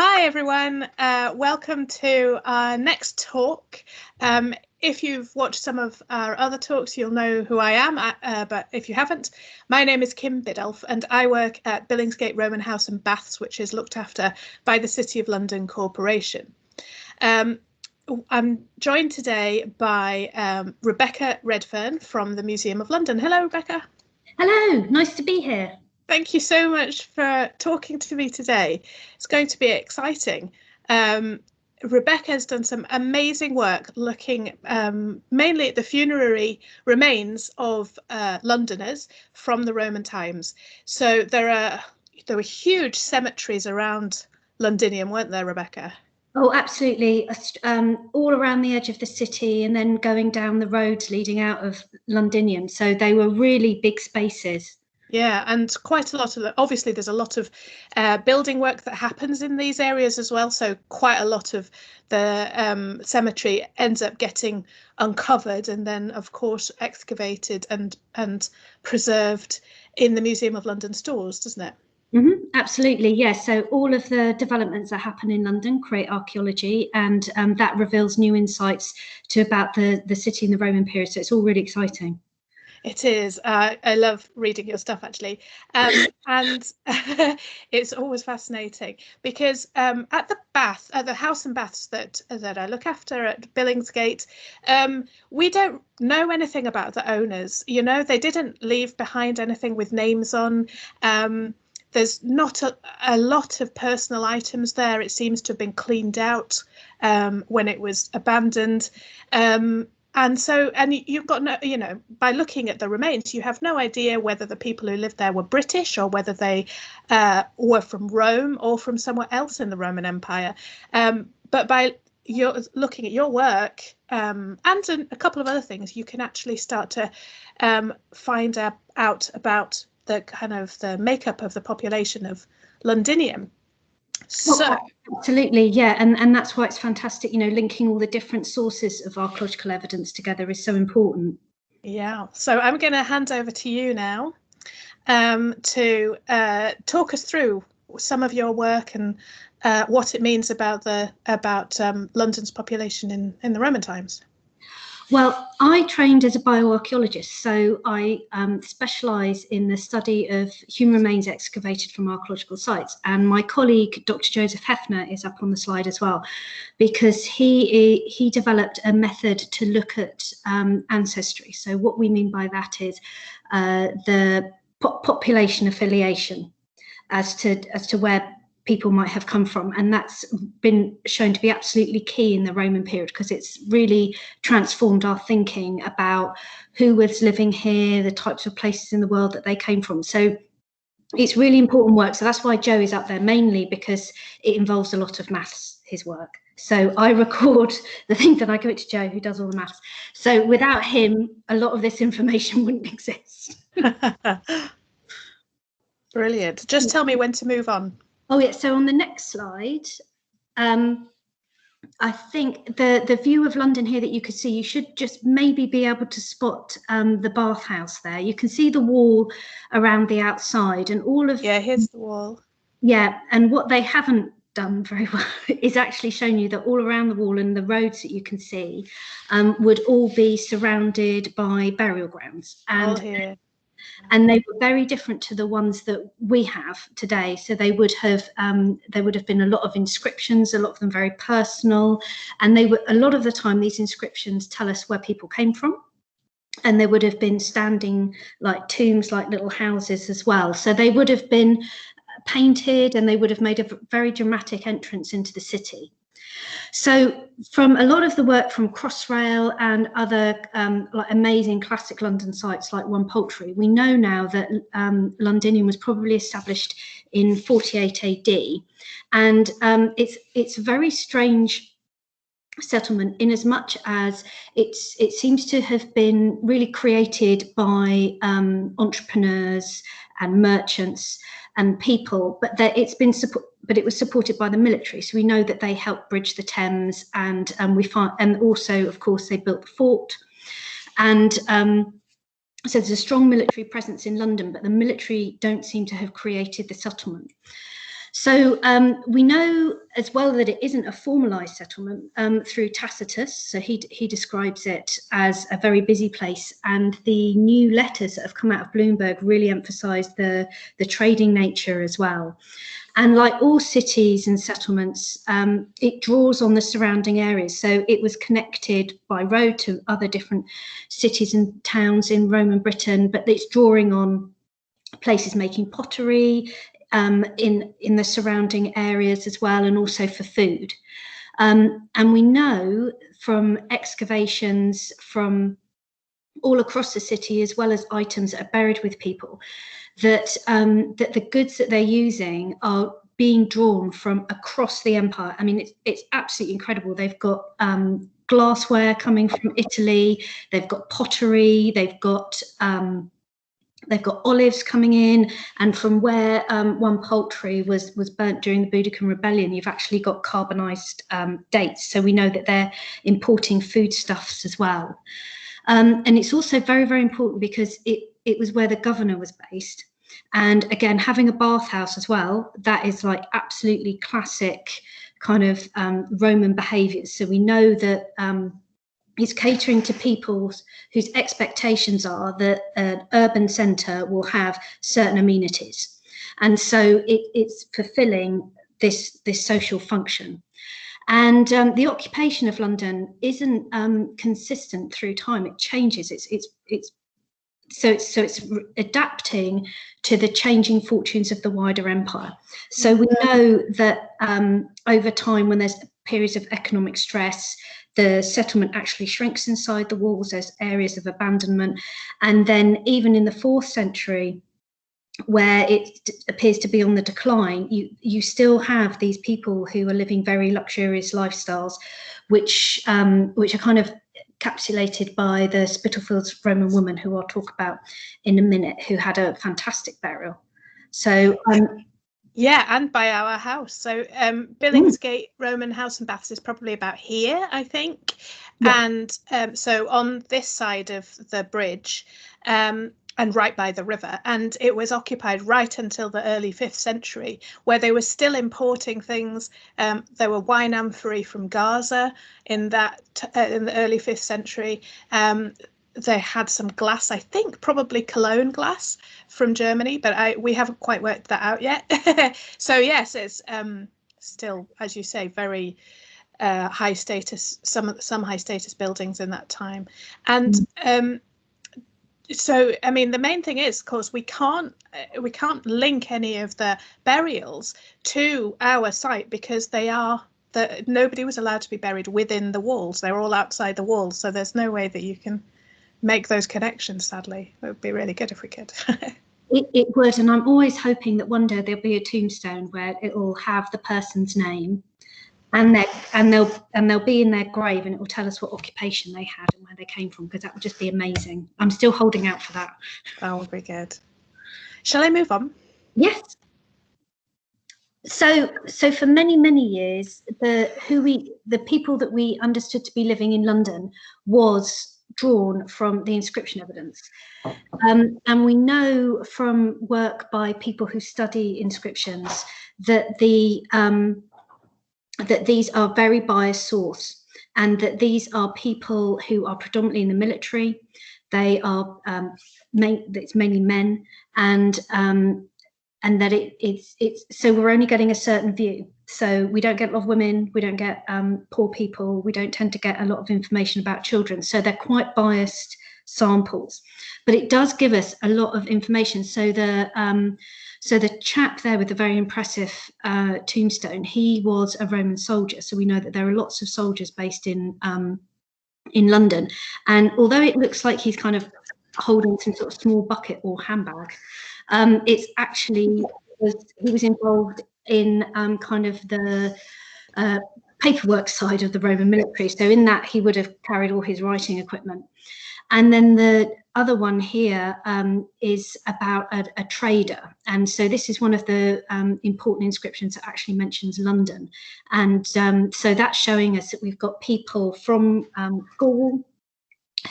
Hi everyone, welcome to our next talk. If you've watched some of our other talks, you'll know who I am, but if you haven't, my name is Kim Biddulph and I work at Billingsgate Roman House and Baths, which is looked after by the City of London Corporation. I'm joined today by Rebecca Redfern from the Museum of London. Hello, Rebecca. Hello, nice to be here. Thank you so much for talking to me today. It's going to be exciting. Rebecca has done some amazing work looking mainly at the funerary remains of Londoners from the Roman times. So there were huge cemeteries around Londinium, weren't there, Rebecca? Oh, absolutely. All around the edge of the city and then going down the roads leading out of Londinium. So they were really big spaces. Yeah, and quite a lot of, obviously there's a lot of building work that happens in these areas as well. So quite a lot of the cemetery ends up getting uncovered and then, of course, excavated and preserved in the Museum of London stores, doesn't it? Mm-hmm, absolutely, yes. So all of the developments that happen in London create archaeology, and that reveals new insights about the city in the Roman period. So it's all really exciting. It is. I love reading your stuff, actually. And it's always fascinating because at the house and baths that I look after at Billingsgate, we don't know anything about the owners. You know, they didn't leave behind anything with names on. There's not a lot of personal items there. It seems to have been cleaned out when it was abandoned. And you've got no, you know, by looking at the remains, you have no idea whether the people who lived there were British or whether they were from Rome or from somewhere else in the Roman Empire. But by looking at your work and a couple of other things, you can actually start to find out about the kind of the makeup of the population of Londinium. So absolutely, yeah, and that's why it's fantastic, you know, linking all the different sources of archaeological evidence together is so important. Yeah, so I'm going to hand over to you now to talk us through some of your work and what it means about London's population in the Roman times. Well, I trained as a bioarchaeologist, so I specialise in the study of human remains excavated from archaeological sites. And my colleague, Dr. Joseph Hefner, is up on the slide as well, because he developed a method to look at ancestry. So what we mean by that is the population affiliation as to where people might have come from, and that's been shown to be absolutely key in the Roman period because it's really transformed our thinking about who was living here, the types of places in the world that they came from. So it's really important work. So that's why Joe is up there, mainly because it involves a lot of maths, his work. So I record the things that I give it to Joe, who does all the maths. So without him, a lot of this information wouldn't exist. Brilliant. Just tell me when to move on. Oh yeah, so on the next slide, I think the view of London here that you could see, you should just maybe be able to spot the bathhouse there. You can see the wall around the outside and all of... Yeah, here's the wall. Yeah, and what they haven't done very well is actually shown you that all around the wall and the roads that you can see would all be surrounded by burial grounds. All here. And they were very different to the ones that we have today. So they would have been a lot of inscriptions, a lot of them very personal, and they were a lot of the time these inscriptions tell us where people came from, and they would have been standing like tombs, like little houses as well. So they would have been painted, and they would have made a very dramatic entrance into the city. So from a lot of the work from Crossrail and other like amazing classic London sites like One Poultry, we know now that Londinium was probably established in 48 AD, and it's a very strange settlement in as much as it seems to have been really created by entrepreneurs and merchants and people, but that it was supported by the military. So we know that they helped bridge the Thames, and also, of course, they built the fort. And so there's a strong military presence in London, but the military don't seem to have created the settlement. So we know as well that it isn't a formalised settlement through Tacitus. So he describes it as a very busy place, and the new letters that have come out of Bloomberg really emphasise the trading nature as well. And like all cities and settlements, it draws on the surrounding areas. So it was connected by road to other different cities and towns in Roman Britain, but it's drawing on places making pottery, in the surrounding areas as well, and also for food. And we know from excavations from all across the city, as well as items that are buried with people, that that the goods that they're using are being drawn from across the empire. I mean, it's absolutely incredible. They've got glassware coming from Italy. They've got pottery. They've got olives coming in, and from where one poultry was burnt during the Boudiccan Rebellion, you've actually got carbonized dates. So we know that they're importing foodstuffs as well. And it's also very, very important because it was where the governor was based. And again, having a bathhouse as well, that is like absolutely classic kind of Roman behaviours. So we know that it's catering to people whose expectations are that an urban centre will have certain amenities. And so it's fulfilling this social function. And the occupation of London isn't consistent through time. It changes. It's adapting to the changing fortunes of the wider empire. So we know that over time, when there's periods of economic stress, the settlement actually shrinks inside the walls. There's areas of abandonment. And then even in the 4th century, where it appears to be on the decline, you still have these people who are living very luxurious lifestyles, which are kind of encapsulated by the Spitalfields Roman woman, who I'll talk about in a minute, who had a fantastic burial. So yeah, and by our house. So Billingsgate Roman house and baths is probably about here, I think. Yeah. And so on this side of the bridge, and right by the river, and it was occupied right until the early 5th century, where they were still importing things. There were wine amphorae from Gaza in the early 5th century. They had some glass, I think probably Cologne glass from Germany, but we haven't quite worked that out yet. So yes, it's still, as you say, very high status, some high status buildings in that time. And so, I mean, the main thing is, of course, we can't link any of the burials to our site because nobody was allowed to be buried within the walls. They're all outside the walls, so there's no way that you can make those connections, sadly. It would be really good if we could. It would, and I'm always hoping that one day there'll be a tombstone where it will have the person's name, and they'll be in their grave, and it will tell us what occupation they had and where they came from, because that would just be amazing. I'm still holding out for that. That would be good. Shall I move on? Yes. So for many, many years, the people that we understood to be living in London was drawn from the inscription evidence. And we know from work by people who study inscriptions that that these are very biased source, and that these are people who are predominantly in the military. They are it's mainly men, and that it's so we're only getting a certain view. So we don't get a lot of women, we don't get poor people, we don't tend to get a lot of information about children. So they're quite biased samples, but it does give us a lot of information. So the chap there with the very impressive tombstone, he was a Roman soldier. So we know that there are lots of soldiers based in London. And although it looks like he's kind of holding some sort of small bucket or handbag, it's actually he was involved in kind of the paperwork side of the Roman military. So in that, he would have carried all his writing equipment. And then the other one here is about a trader. And so this is one of the important inscriptions that actually mentions London. And so that's showing us that we've got people from Gaul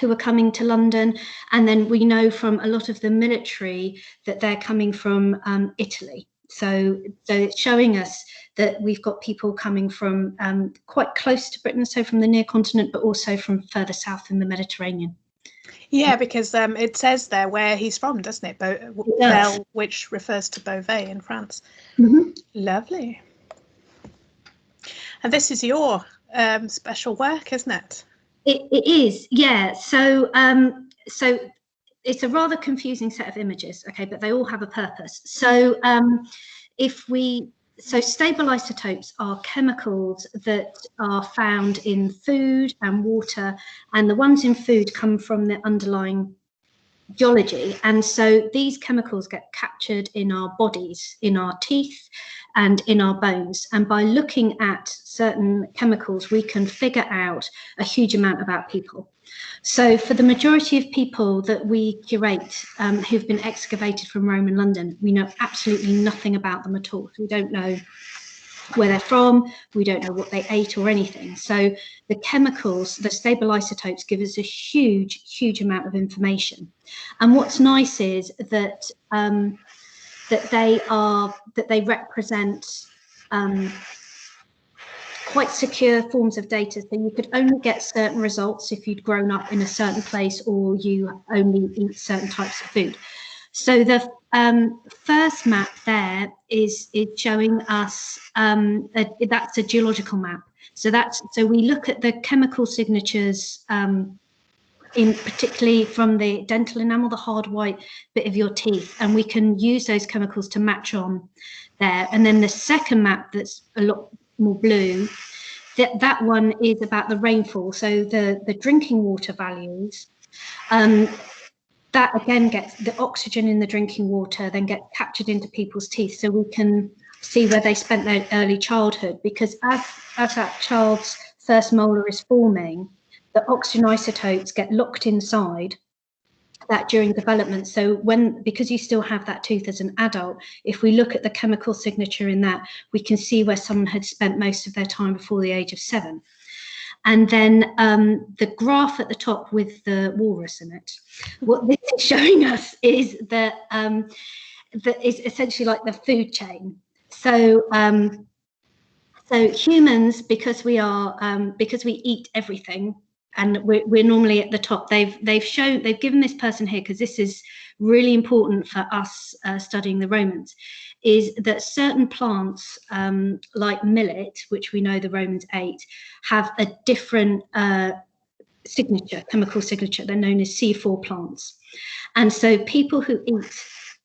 who are coming to London. And then we know from a lot of the military that they're coming from Italy. So it's showing us that we've got people coming from quite close to Britain, so from the near continent, but also from further south in the Mediterranean. Yeah, because it says there where he's from, doesn't it? Belle, which refers to Beauvais in France. Mm-hmm. Lovely. And this is your special work, isn't it? It is, yeah. So it's a rather confusing set of images, okay, but they all have a purpose. So so stable isotopes are chemicals that are found in food and water, and the ones in food come from the underlying geology. And so these chemicals get captured in our bodies, in our teeth and in our bones. And by looking at certain chemicals, we can figure out a huge amount about people. So for the majority of people that we curate who've been excavated from Rome and London, we know absolutely nothing about them at all. So we don't know where they're from, we don't know what they ate or anything. So the chemicals, the stable isotopes, give us a huge amount of information. And what's nice is that they represent quite secure forms of data. So you could only get certain results if you'd grown up in a certain place or you only eat certain types of food. So the first map there is showing us that's a geological map. So we look at the chemical signatures in particularly from the dental enamel, the hard white bit of your teeth, and we can use those chemicals to match on there. And then the second map that's a lot more blue, that one is about the rainfall, so the drinking water values. That again gets the oxygen in the drinking water, then gets captured into people's teeth, so we can see where they spent their early childhood. Because as that child's first molar is forming, the oxygen isotopes get locked inside that during development. So because you still have that tooth as an adult, if we look at the chemical signature in that, we can see where someone had spent most of their time before the age of 7. And then the graph at the top with the walrus in it, what this is showing us is that is essentially like the food chain. So so humans, because we eat everything, and we're normally at the top. They've given this person here, because this is really important for us studying the Romans, is that certain plants like millet, which we know the Romans ate, have a different chemical signature. They're known as C4 plants. And so people who eat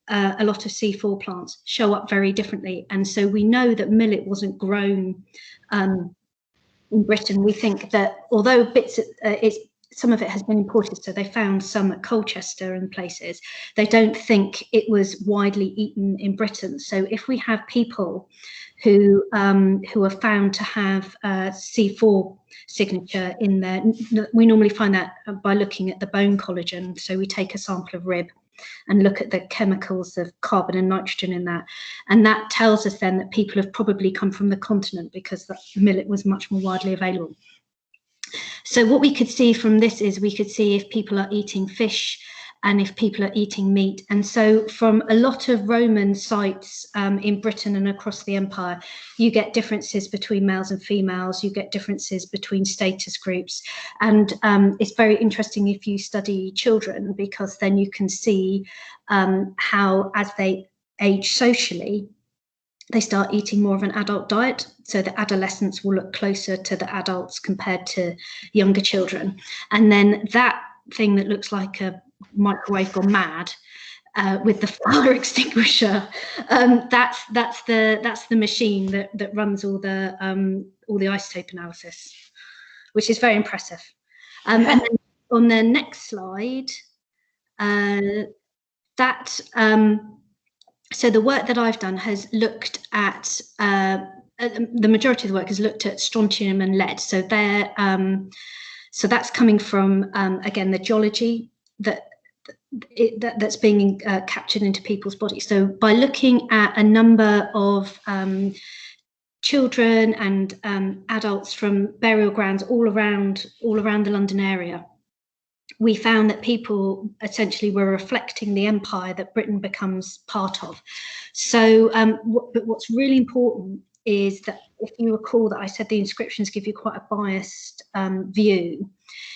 a lot of C4 plants show up very differently. And so we know that millet wasn't grown in Britain. We think that although some of it has been imported, so they found some at Colchester and places, they don't think it was widely eaten in Britain. So if we have people who are found to have C4 signature in there, we normally find that by looking at the bone collagen. So we take a sample of rib and look at the chemicals of carbon and nitrogen in that. And that tells us then that people have probably come from the continent, because the millet was much more widely available. So what we could see from this is we could see if people are eating fish and if people are eating meat. And so from a lot of Roman sites in Britain and across the empire, you get differences between males and females, you get differences between status groups. And it's very interesting if you study children, because then you can see how, as they age socially, they start eating more of an adult diet. So the adolescents will look closer to the adults compared to younger children. And then that thing that looks like a microwave gone mad with the fire extinguisher, that's the machine that runs all the isotope analysis, which is very impressive. And then on the next slide, so the work that I've done has looked at the majority of the work has looked at strontium and lead. So so that's coming from again the geology that's being captured into people's bodies. So by looking at a number of children and adults from burial grounds all around the London area, we found that people essentially were reflecting the empire that Britain becomes part of. So, but what's really important is that, if you recall that I said the inscriptions give you quite a biased view,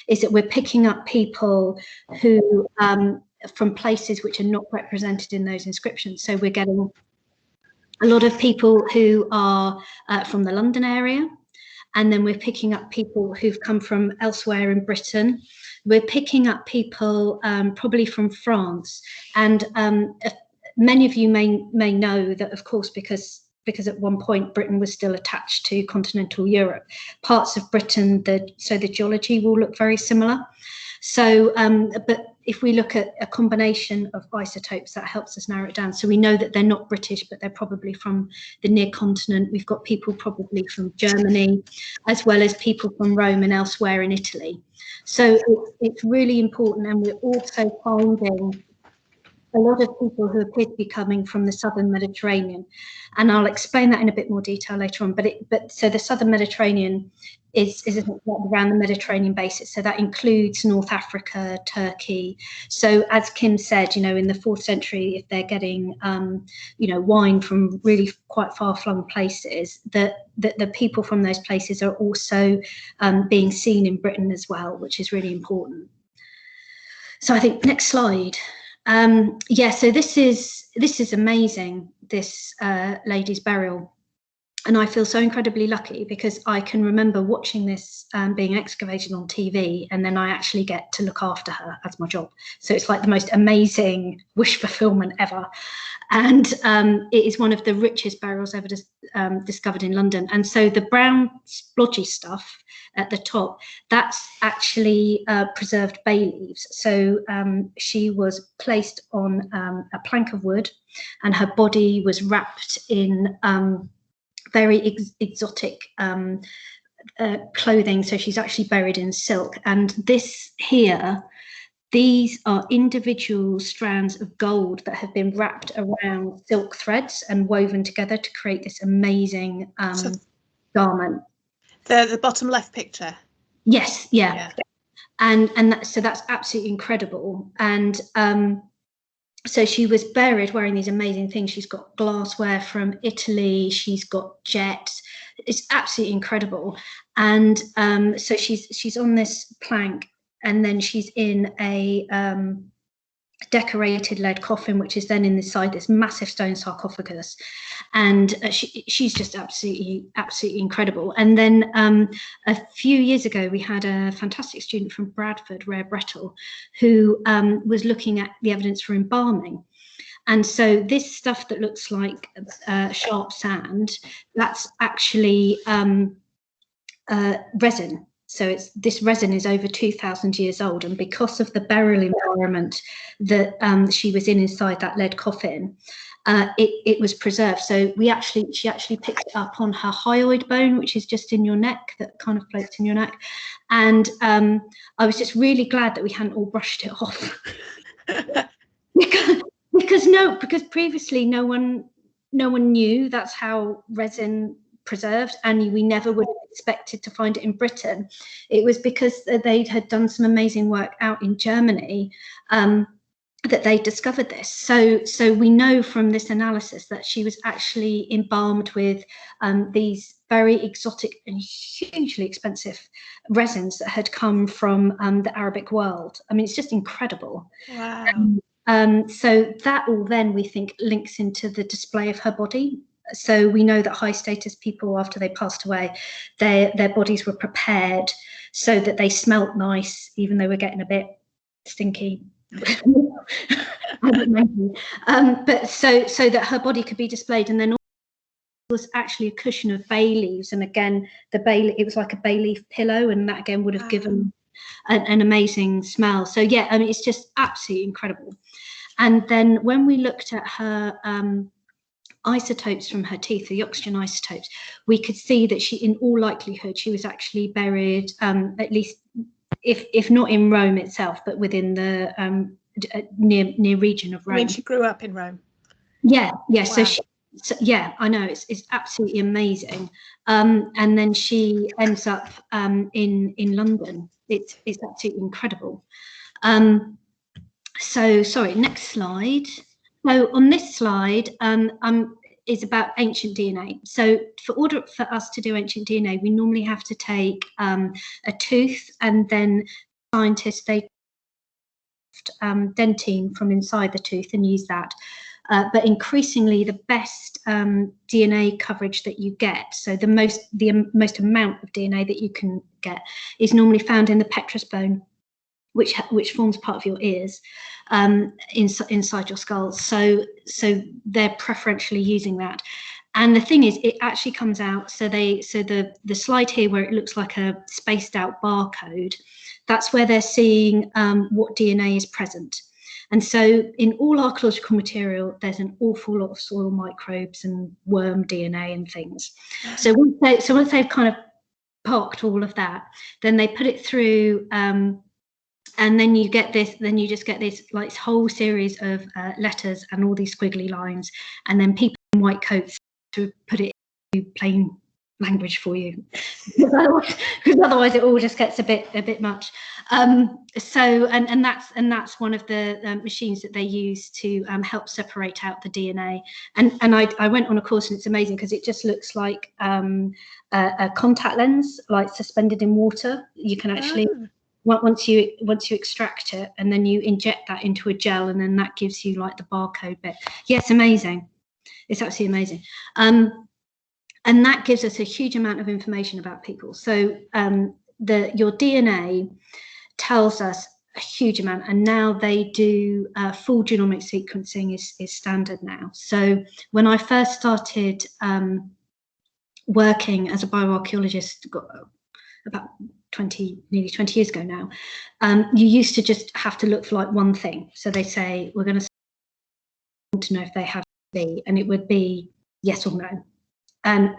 is that we're picking up people who from places which are not represented in those inscriptions. So we're getting a lot of people who are from the London area, and then we're picking up people who've come from elsewhere in Britain. We're picking up people probably from France, and many of you may know that, of course, because at one point Britain was still attached to continental Europe, parts of Britain, so the geology will look very similar. So, but if we look at a combination of isotopes, that helps us narrow it down. So we know that they're not British, but they're probably from the near continent. We've got people probably from Germany, as well as people from Rome and elsewhere in Italy. So it's really important, and we're also finding a lot of people who appear to be coming from the southern Mediterranean, and I'll explain that in a bit more detail later on. But so the southern Mediterranean is around the Mediterranean basin, so that includes North Africa, Turkey. So as Kim said, you know, in the 4th century, if they're getting you know, wine from really quite far-flung places, that the people from those places are also being seen in Britain as well, which is really important. So I think next slide. Yeah, so this is amazing, this lady's burial, and I feel so incredibly lucky because I can remember watching this being excavated on TV, and then I actually get to look after her as my job. So it's like the most amazing wish fulfillment ever. And it is one of the richest burials ever discovered in London. And so the brown splodgy stuff at the top, that's actually preserved bay leaves. So she was placed on a plank of wood, and her body was wrapped in very exotic clothing. So she's actually buried in silk. And this here, these are individual strands of gold that have been wrapped around silk threads and woven together to create this amazing garment. The bottom left picture. Yes, yeah. And so that's absolutely incredible. And so she was buried wearing these amazing things. She's got glassware from Italy. She's got jets. It's absolutely incredible. And so she's on this plank, and then she's in a decorated lead coffin, which is then inside this massive stone sarcophagus. And she's just absolutely incredible. And then a few years ago, we had a fantastic student from Bradford, Rare Brettle, who was looking at the evidence for embalming. And so this stuff that looks like sharp sand, that's actually resin. So this resin is over 2,000 years old, and because of the burial environment that she was in inside that lead coffin, it was preserved. So she actually picked it up on her hyoid bone, which is just in your neck, that kind of floats in your neck. And I was just really glad that we hadn't all brushed it off. because previously no one knew that's how resin preserved, and we never would have expected to find it in Britain. It was because they had done some amazing work out in Germany that they discovered this. So we know from this analysis that she was actually embalmed with these very exotic and hugely expensive resins that had come from the Arabic world. I mean, it's just incredible. Wow. So that all then, we think, links into the display of her body. So we know that high status people, after they passed away, their bodies were prepared so that they smelt nice, even though we're getting a bit stinky. But so that her body could be displayed. And then was actually a cushion of bay leaves, and again it was like a bay leaf pillow, and that again would have given an amazing smell. So yeah, I mean, it's just absolutely incredible. And then when we looked at her isotopes from her teeth, the oxygen isotopes, we could see that she, in all likelihood, she was actually buried at least, if not in Rome itself, but within the near region of Rome. I mean, she grew up in Rome. Yeah. Wow. So yeah, I know, it's absolutely amazing. And then she ends up in London. It's absolutely incredible. So sorry, next slide. So on this slide is about ancient DNA. So for us to do ancient DNA, we normally have to take a tooth, and then scientists, they dentine from inside the tooth and use that. But increasingly, the best DNA coverage that you get, so the most amount of DNA that you can get, is normally found in the petrous bone, which forms part of your ears, inside your skull. So they're preferentially using that. And the thing is, it actually comes out. So the slide here where it looks like a spaced out barcode, that's where they're seeing what DNA is present. And so in all archaeological material, there's an awful lot of soil microbes and worm DNA and things. So once they've kind of parked all of that, then they put it through, and then you get this. Then you just get this like whole series of letters and all these squiggly lines, and then people in white coats to put it into plain language for you, because otherwise it all just gets a bit much. So that's one of the machines that they use to help separate out the DNA. And I went on a course, and it's amazing because it just looks like a contact lens, like suspended in water. You can actually once you extract it, and then you inject that into a gel, and then that gives you like the barcode bit. Yeah, it's amazing. It's absolutely amazing. And that gives us a huge amount of information about people. So your DNA tells us a huge amount, and now they do full genomic sequencing is standard now. So when I first started working as a bioarchaeologist, about nearly 20 years ago now, you used to just have to look for like one thing. So they say, we're going to know if they have B, and it would be yes or no. And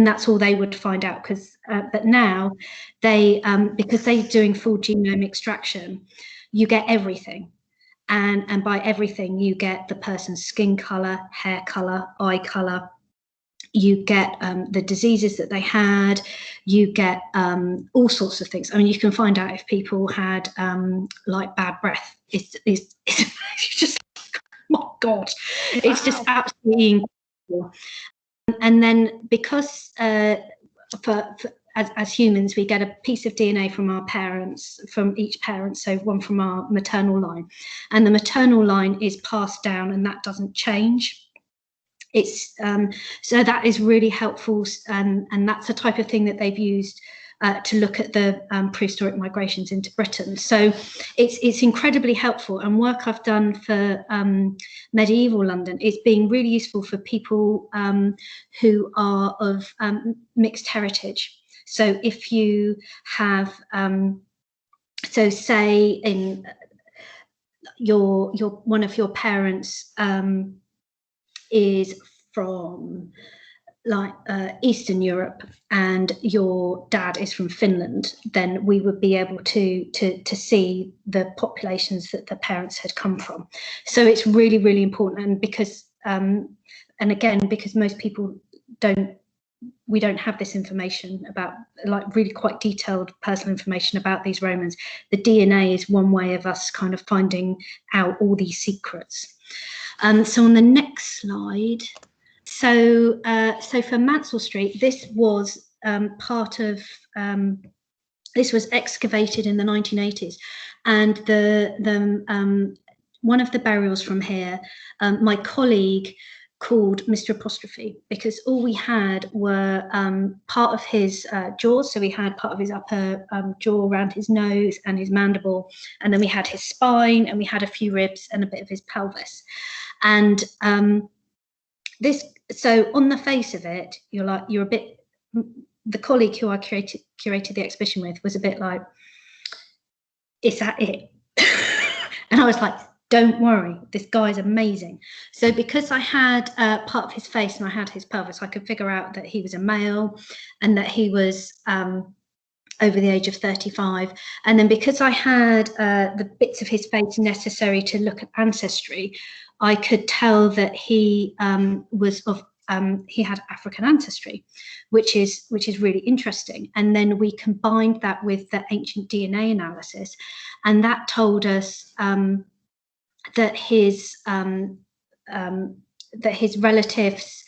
that's all they would find out, but now they because they're doing full genome extraction, you get everything, and by everything you get the person's skin color, hair color, eye color, you get the diseases that they had, you get all sorts of things. I mean, you can find out if people had like bad breath. It's just, oh my God, it's just absolutely incredible. And then because as humans, we get a piece of DNA from our parents, from each parent, so one from our maternal line, and the maternal line is passed down, and that doesn't change. It's so that is really helpful, and that's the type of thing that they've used to look at the prehistoric migrations into Britain. So it's incredibly helpful, and work I've done for medieval London is being really useful for people who are of mixed heritage. So if you have, so say in your one of your parents is from like Eastern Europe, and your dad is from Finland, then we would be able to see the populations that the parents had come from. So it's really, really important, and because and again, because most people we don't have this information about, like, really quite detailed personal information about these Romans. The DNA is one way of us kind of finding out all these secrets. So on the next slide, so for Mansell Street, this was part of, this was excavated in the 1980s, and the one of the burials from here, my colleague called Mr. Apostrophe, because all we had were part of his jaws. So we had part of his upper jaw around his nose and his mandible, and then we had his spine, and we had a few ribs and a bit of his pelvis. And this, so on the face of it, you're a bit, the colleague who I curated the exhibition with was a bit like, is that it? And I was like, don't worry, this guy's amazing. So because I had part of his face and I had his pelvis, I could figure out that he was a male and that he was over the age of 35. And then because I had the bits of his face necessary to look at ancestry, I could tell that he was of African ancestry, which is really interesting. And then we combined that with the ancient DNA analysis, and that told us that his relatives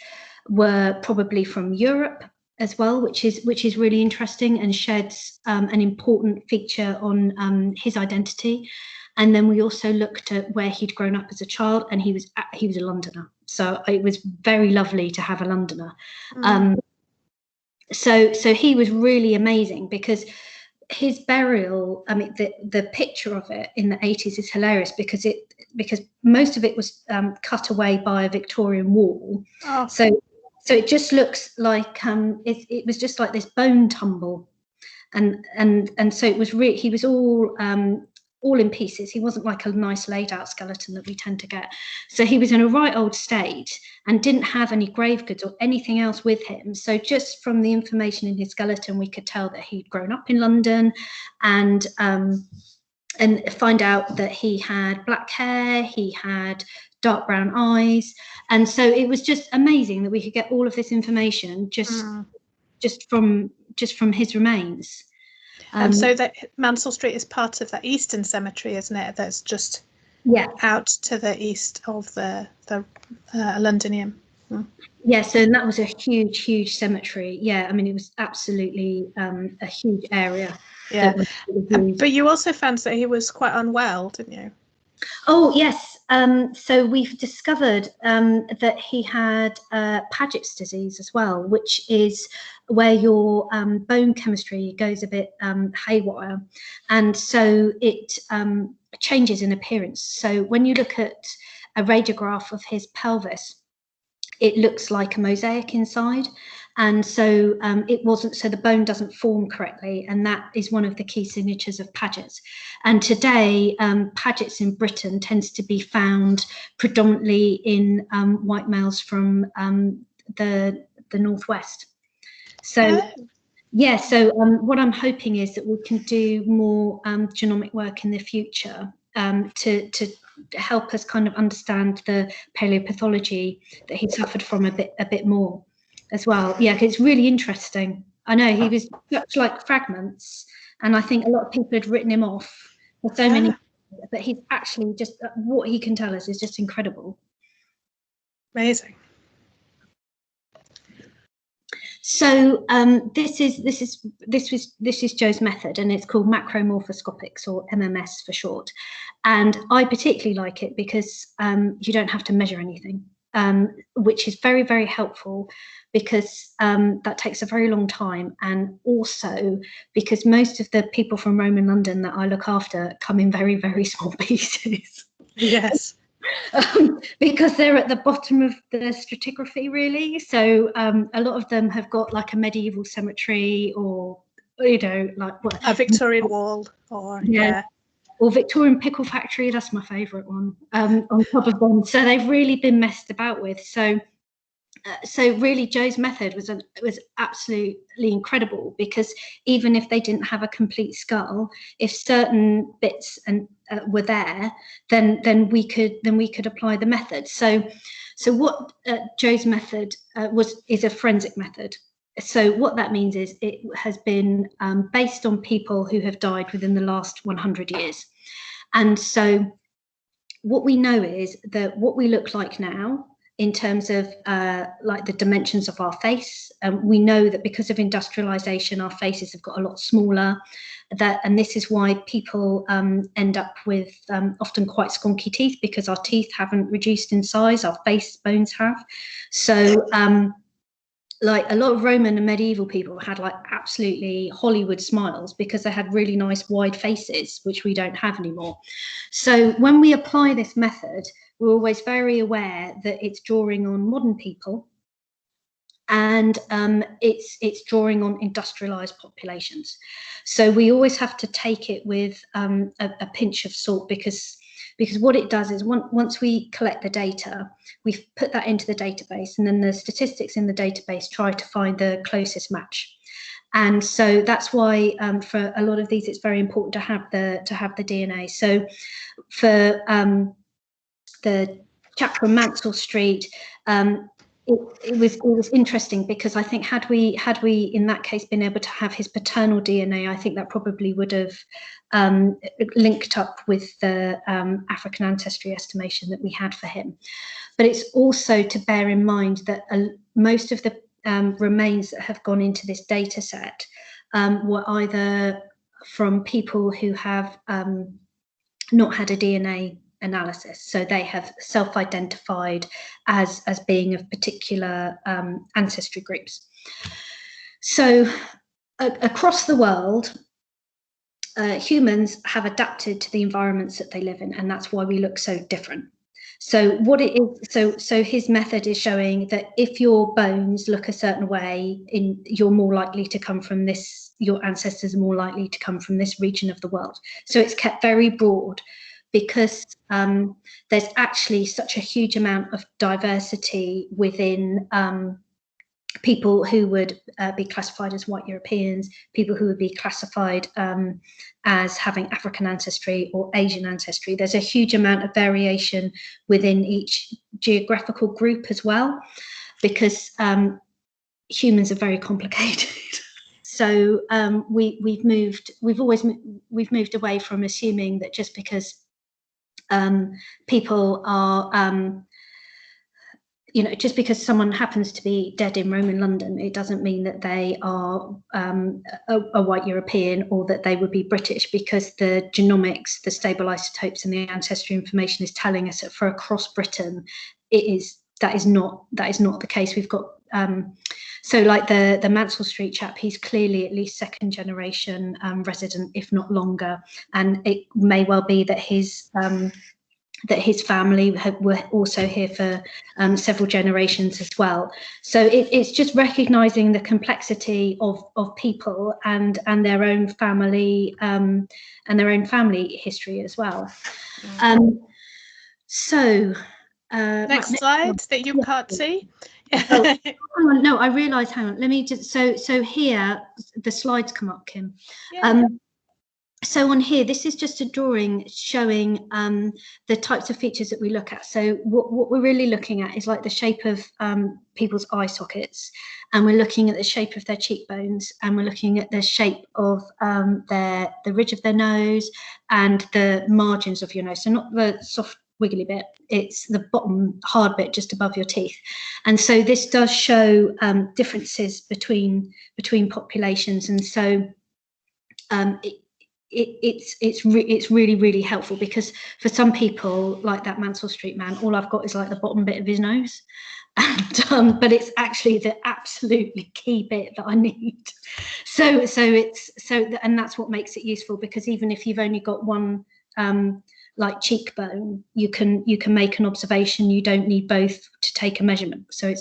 were probably from Europe as well, which is really interesting and sheds an important feature on his identity. And then we also looked at where he'd grown up as a child, and he was a Londoner. So it was very lovely to have a Londoner. So he was really amazing, because his burial, I mean, the picture of it in the 80s is hilarious, because most of it was cut away by a Victorian wall. Oh. So it just looks like it was just like this bone tumble, and so it was he was all in pieces. He wasn't like a nice laid out skeleton that we tend to get. So he was in a right old state and didn't have any grave goods or anything else with him. So just from the information in his skeleton, we could tell that he'd grown up in London, and find out that he had black hair, he had dark brown eyes. And so it was just amazing that we could get all of this information just from his remains. So that Mansell Street is part of that Eastern Cemetery, isn't it? That's just out to the east of the Londinium. Yeah, so that was a huge cemetery. Yeah, I mean, it was absolutely a huge area. Yeah, but you also found that he was quite unwell, didn't you? Oh yes. So we've discovered that he had Paget's disease as well, which is where your bone chemistry goes a bit haywire, and so it changes in appearance. So when you look at a radiograph of his pelvis, it looks like a mosaic inside, and so it wasn't. So the bone doesn't form correctly, and that is one of the key signatures of Paget's. And today, Paget's in Britain tends to be found predominantly in white males from the northwest. So yeah, so what I'm hoping is that we can do more genomic work in the future to help us kind of understand the paleopathology that he suffered from a bit more as well. Yeah, it's really interesting. I know he was such like fragments, and I think a lot of people had written him off for so many, but he's actually just what he can tell us is just incredible. Amazing. So this is Joe's method, and it's called macromorphoscopics, or MMS for short. And I particularly like it because you don't have to measure anything, which is very, very helpful, because that takes a very long time, and also because most of the people from Roman London that I look after come in very, very small pieces. Yes. Because they're at the bottom of the stratigraphy, really. So a lot of them have got like a medieval cemetery, or like what, a Victorian wall, or or Victorian pickle factory. That's my favourite one. On top of them, so they've really been messed about with. So really, Joe's method was absolutely incredible, because even if they didn't have a complete skull, if certain bits were there, then we could apply the method. So what Joe's method is a forensic method. So what that means is it has been based on people who have died within the last 100 years, and so what we know is that what we look like now, in terms of like the dimensions of our face, we know that because of industrialization, our faces have got a lot smaller. And this is why people end up with often quite squonky teeth, because our teeth haven't reduced in size, our face bones have. So like a lot of Roman and medieval people had like absolutely Hollywood smiles, because they had really nice wide faces, which we don't have anymore. So when we apply this method, we're always very aware that it's drawing on modern people, and it's drawing on industrialized populations. So we always have to take it with a pinch of salt, because what it does is once we collect the data, we put that into the database, and then the statistics in the database try to find the closest match. And so that's why for a lot of these, it's very important to have the DNA. So for the chap from Mansell Street, it was interesting, because I think had we in that case been able to have his paternal DNA, I think that probably would have linked up with the African ancestry estimation that we had for him. But it's also to bear in mind that most of the remains that have gone into this data set were either from people who have not had a DNA analysis, so they have self-identified as being of particular ancestry groups. So across the world, humans have adapted to the environments that they live in, and that's why we look so different. So what it is, so his method is showing that if your bones look a certain way, you're more likely to come from this, your ancestors are more likely to come from this region of the world. So it's kept very broad, because there's actually such a huge amount of diversity within people who would be classified as white Europeans, people who would be classified as having African ancestry or Asian ancestry. There's a huge amount of variation within each geographical group as well, because humans are very complicated. So we've moved away from assuming that just because people are just because someone happens to be dead in Roman London, it doesn't mean that they are a white European, or that they would be British, because the genomics, the stable isotopes, and the ancestry information is telling us that for across Britain, that is not the case. We've got so like the Mansell Street chap, he's clearly at least second generation resident, if not longer, and it may well be that his family were also here for several generations as well. So it's just recognizing the complexity of people and their own family history as well. Next slide that you can't see. Oh, hang on, no, I realise. Hang on, let me just. So here the slides come up, Kim. Yeah. So on here, this is just a drawing showing the types of features that we look at. So what we're really looking at is like the shape of people's eye sockets, and we're looking at the shape of their cheekbones, and we're looking at the shape of the ridge of their nose and the margins of your nose. So not the soft wiggly bit, it's the bottom hard bit just above your teeth. And so this does show differences between populations, and so it's really, really helpful, because for some people, like that Mansell Street man, all I've got is like the bottom bit of his nose, and but it's actually the absolutely key bit that I need. So and that's what makes it useful, because even if you've only got one like cheekbone, you can make an observation. You don't need both to take a measurement. So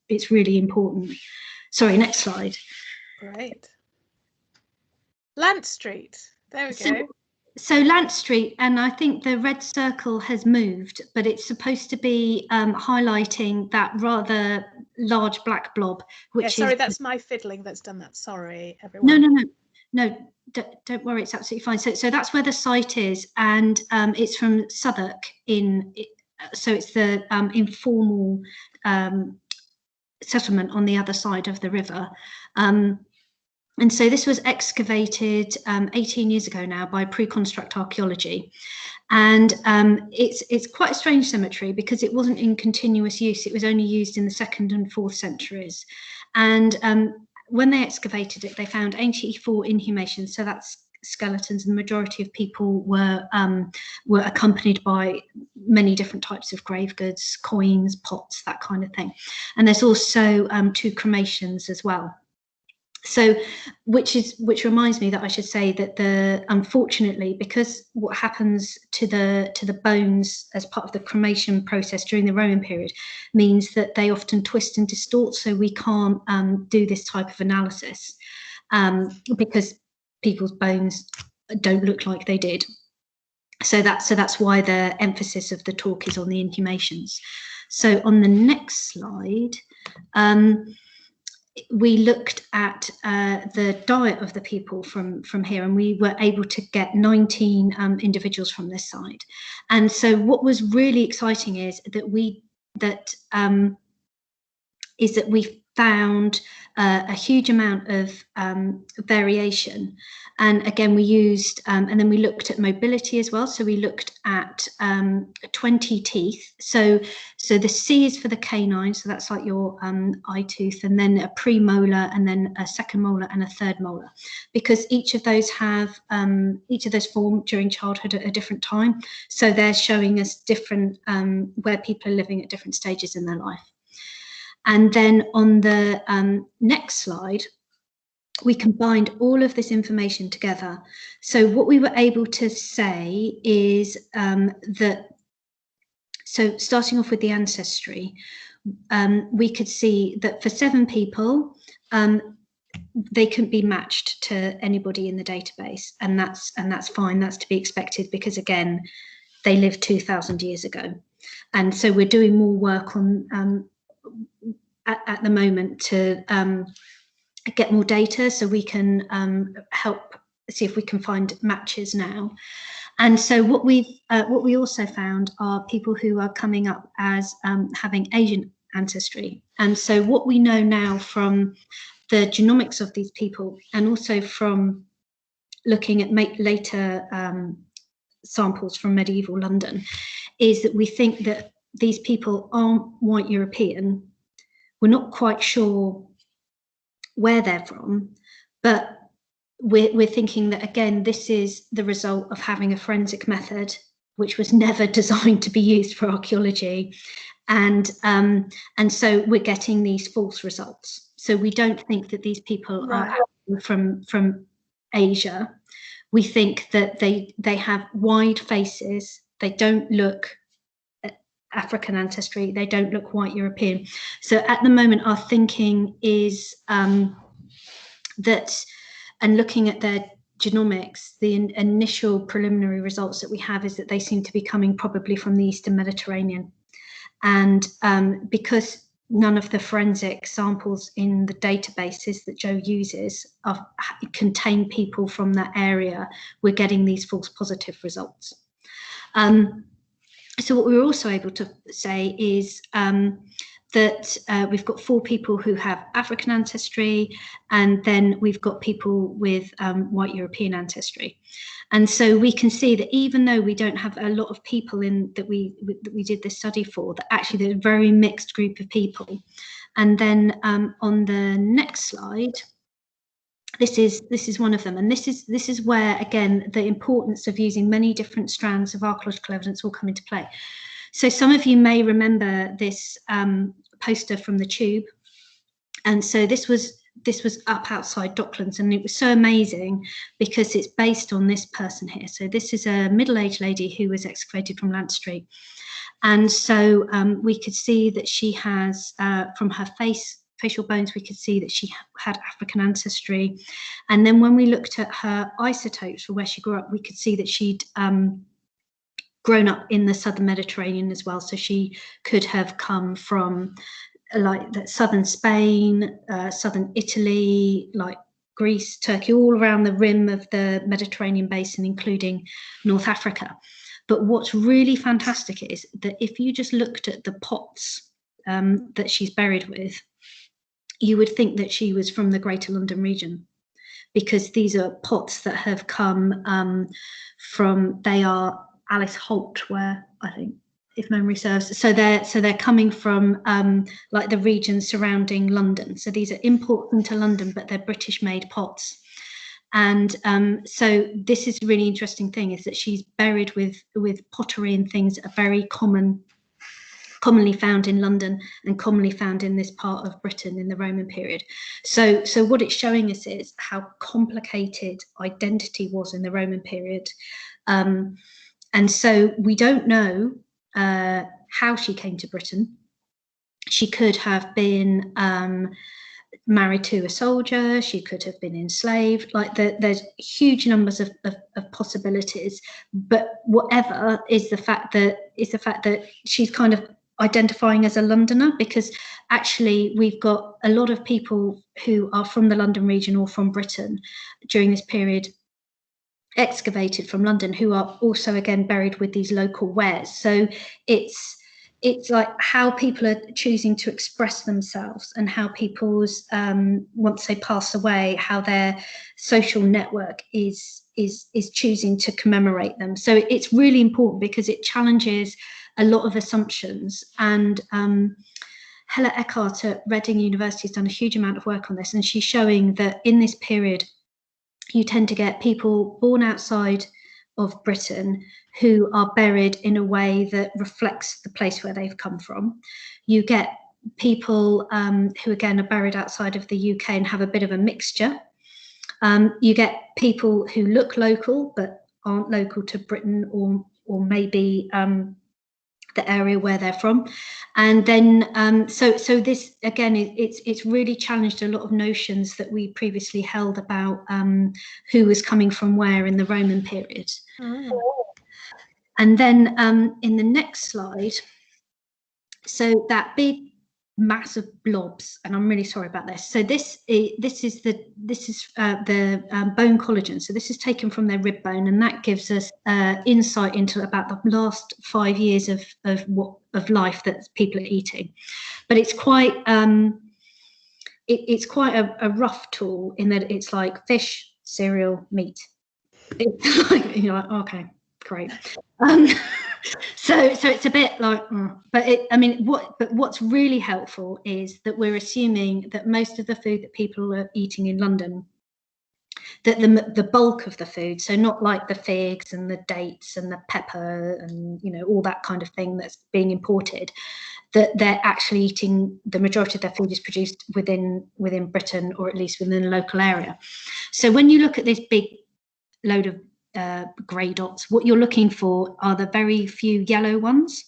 it's really important. Sorry, next slide. Great. Lant Street. There we go. So Lant Street, and I think the red circle has moved, but it's supposed to be highlighting that rather large black blob, which sorry, is... that's my fiddling that's done that. Sorry, everyone. No, don't worry, it's absolutely fine. So that's where the site is, and it's from Southwark so it's the informal settlement on the other side of the river. And so this was excavated 18 years ago now by pre-construct archaeology. And it's quite a strange cemetery, because it wasn't in continuous use. It was only used in the 2nd and 4th centuries. And when they excavated it, they found ancient E4 inhumations. So that's skeletons, and the majority of people were accompanied by many different types of grave goods, coins, pots, that kind of thing. And there's also 2 cremations as well. So, which reminds me that I should say that unfortunately, because what happens to the bones as part of the cremation process during the Roman period means that they often twist and distort. So we can't do this type of analysis because people's bones don't look like they did. So that's why the emphasis of the talk is on the inhumations. So on the next slide. We looked at the diet of the people from here, and we were able to get 19 individuals from this side. And so what was really exciting is that is that we found a huge amount of variation. And again, we used, and then we looked at mobility as well. So we looked at 20 teeth. So the C is for the canine, so that's like your eye tooth, and then a premolar, and then a second molar, and a third molar, because each of those form during childhood at a different time. So they're showing us different, where people are living at different stages in their life. And then on the next slide, we combined all of this information together. So what we were able to say is that, so starting off with the ancestry, we could see that for 7 people, they couldn't be matched to anybody in the database, and that's fine. That's to be expected, because again, they lived 2,000 years ago, and so we're doing more work on at the moment to get more data, so we can help see if we can find matches now. And so what we also found are people who are coming up as having Asian ancestry. And so what we know now from the genomics of these people, and also from looking at later samples from medieval London, is that we think that these people aren't white European. We're not quite sure where they're from, but we're thinking that, again, this is the result of having a forensic method which was never designed to be used for archaeology, and so we're getting these false results. So we don't think that these people are from Asia. We think that they have wide faces. They don't look African ancestry. They don't look white European. So at the moment, our thinking is that, and looking at their genomics, the initial preliminary results that we have is that they seem to be coming probably from the Eastern Mediterranean. And because none of the forensic samples in the databases that Joe uses contain people from that area, we're getting these false positive results. So what we were also able to say is that we've got 4 people who have African ancestry, and then we've got people with white European ancestry. And so we can see that even though we don't have a lot of people in that we did this study for, that actually there's a very mixed group of people. And then on the next slide, this is one of them, and this is where, again, the importance of using many different strands of archaeological evidence will come into play. So some of you may remember this poster from the Tube, and so this was up outside Docklands, and it was so amazing because it's based on this person here. So this is a middle-aged lady who was excavated from Lant Street, and so we could see that she has from her facial bones, we could see that she had African ancestry. And then when we looked at her isotopes for where she grew up, we could see that she'd grown up in the southern Mediterranean as well. So she could have come from like southern Spain, southern Italy, like Greece, Turkey, all around the rim of the Mediterranean basin, including North Africa. But what's really fantastic is that if you just looked at the pots that she's buried with, you would think that she was from the Greater London region, because these are pots that have come from, they are Alice Holt, where I think, if memory serves. So they're coming from like the region surrounding London. So these are imports into London, but they're British-made pots. And so this is a really interesting thing, is that she's buried with pottery and things that are very commonly found in London and commonly found in this part of Britain in the Roman period. So what it's showing us is how complicated identity was in the Roman period. And so we don't know how she came to Britain. She could have been married to a soldier. She could have been enslaved. Like there's huge numbers of possibilities. But whatever is the fact that she's kind of identifying as a Londoner, because actually we've got a lot of people who are from the London region or from Britain during this period excavated from London, who are also again buried with these local wares. So it's it's like how people are choosing to express themselves, and how people's once they pass away, how their social network is choosing to commemorate them. So it's really important because it challenges a lot of assumptions. And Hella Eckhart at Reading University has done a huge amount of work on this, and she's showing that in this period you tend to get people born outside of Britain who are buried in a way that reflects the place where they've come from. You get people who again are buried outside of the UK and have a bit of a mixture. You get people who look local but aren't local to Britain, or maybe the area where they're from. And then so this again, it's really challenged a lot of notions that we previously held about who was coming from where in the Roman period. And then in the next slide, so that big mass of blobs, and I'm really sorry about this. So this is the bone collagen. So this is taken from their rib bone, and that gives us insight into about the last 5 years of life that people are eating. But it's quite it's quite a rough tool in that it's like fish, cereal, meat. It's like, you're like, okay, great. So it's a bit like, but what's really helpful is that we're assuming that most of the food that people are eating in London, that the bulk of the food, so not like the figs and the dates and the pepper and all that kind of thing that's being imported, that they're actually eating, the majority of their food is produced within Britain, or at least within a local area. So when you look at this big load of grey dots, what you're looking for are the very few yellow ones,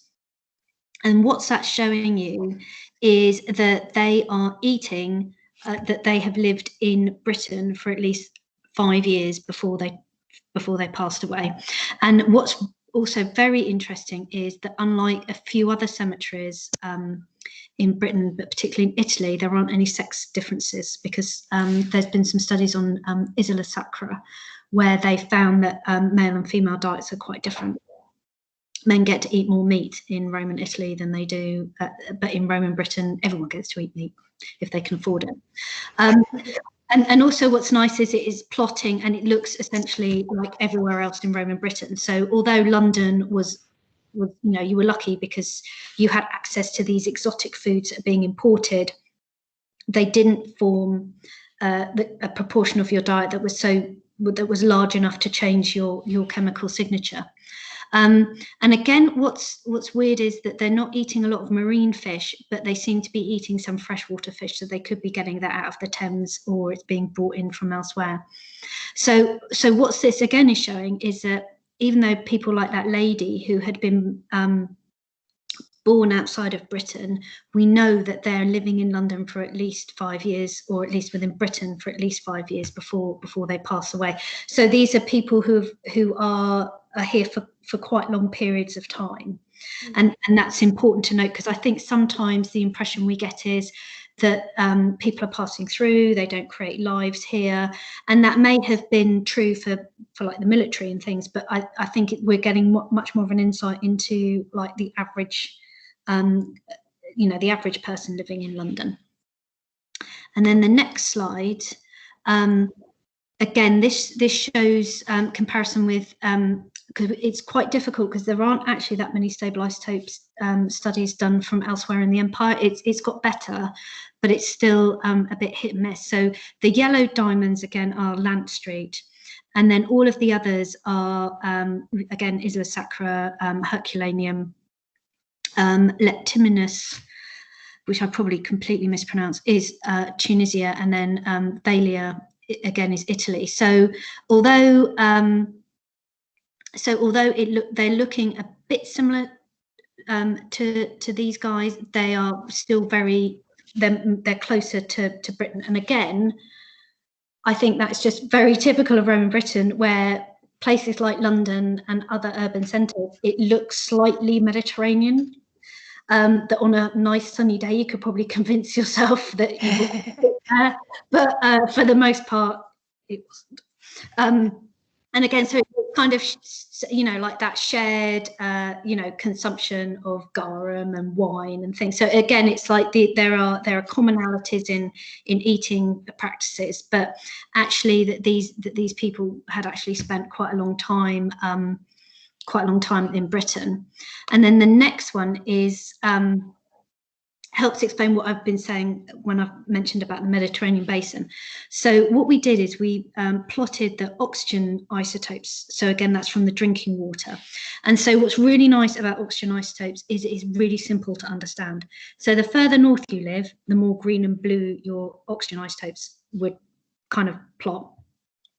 and what's that showing you is that they are eating that they have lived in Britain for at least 5 years before they passed away. And what's also very interesting is that unlike a few other cemeteries in Britain, but particularly in Italy, there aren't any sex differences, because there's been some studies on Isola Sacra where they found that male and female diets are quite different. Men get to eat more meat in Roman Italy than they do, but in Roman Britain, everyone gets to eat meat if they can afford it. And also what's nice is it is plotting, and it looks essentially like everywhere else in Roman Britain. So although London was you were lucky because you had access to these exotic foods that are being imported, they didn't form a proportion of your diet that was large enough to change your chemical signature. And again, what's weird is that they're not eating a lot of marine fish, but they seem to be eating some freshwater fish, so they could be getting that out of the Thames, or it's being brought in from elsewhere. So what's this again is showing is that even though people like that lady who had been born outside of Britain, we know that they're living in London for at least 5 years, or at least within Britain for at least 5 years before they pass away. So these are people who are here for quite long periods of time. And that's important to note, because I think sometimes the impression we get is that people are passing through, they don't create lives here, and that may have been true for like the military and things, but I think we're getting much more of an insight into like the average the average person living in London. And then the next slide, again, this shows comparison with, because it's quite difficult because there aren't actually that many stable isotopes studies done from elsewhere in the empire. It's got better, but it's still a bit hit and miss. So the yellow diamonds again are Lant Street, and then all of the others are again Isola Sacra, Herculaneum, Leptiminus, which I probably completely mispronounced, is Tunisia, and then Thalia again is Italy. So although they're looking a bit similar to these guys, they are still they're closer to Britain. And again, I think that's just very typical of Roman Britain, where places like London and other urban centres, it looks slightly Mediterranean. That on a nice sunny day you could probably convince yourself that you would, but for the most part it wasn't. And again, so it's kind of, you know, like that shared, you know, consumption of garum and wine and things. So again, it's like there are commonalities in eating practices, but actually that these people had actually spent quite a long time in Britain. And then the next one is helps explain what I've been saying when I've mentioned about the Mediterranean basin. So what we did is we plotted the oxygen isotopes. So again, that's from the drinking water. And so what's really nice about oxygen isotopes is it is really simple to understand. So the further north you live, the more green and blue your oxygen isotopes would kind of plot.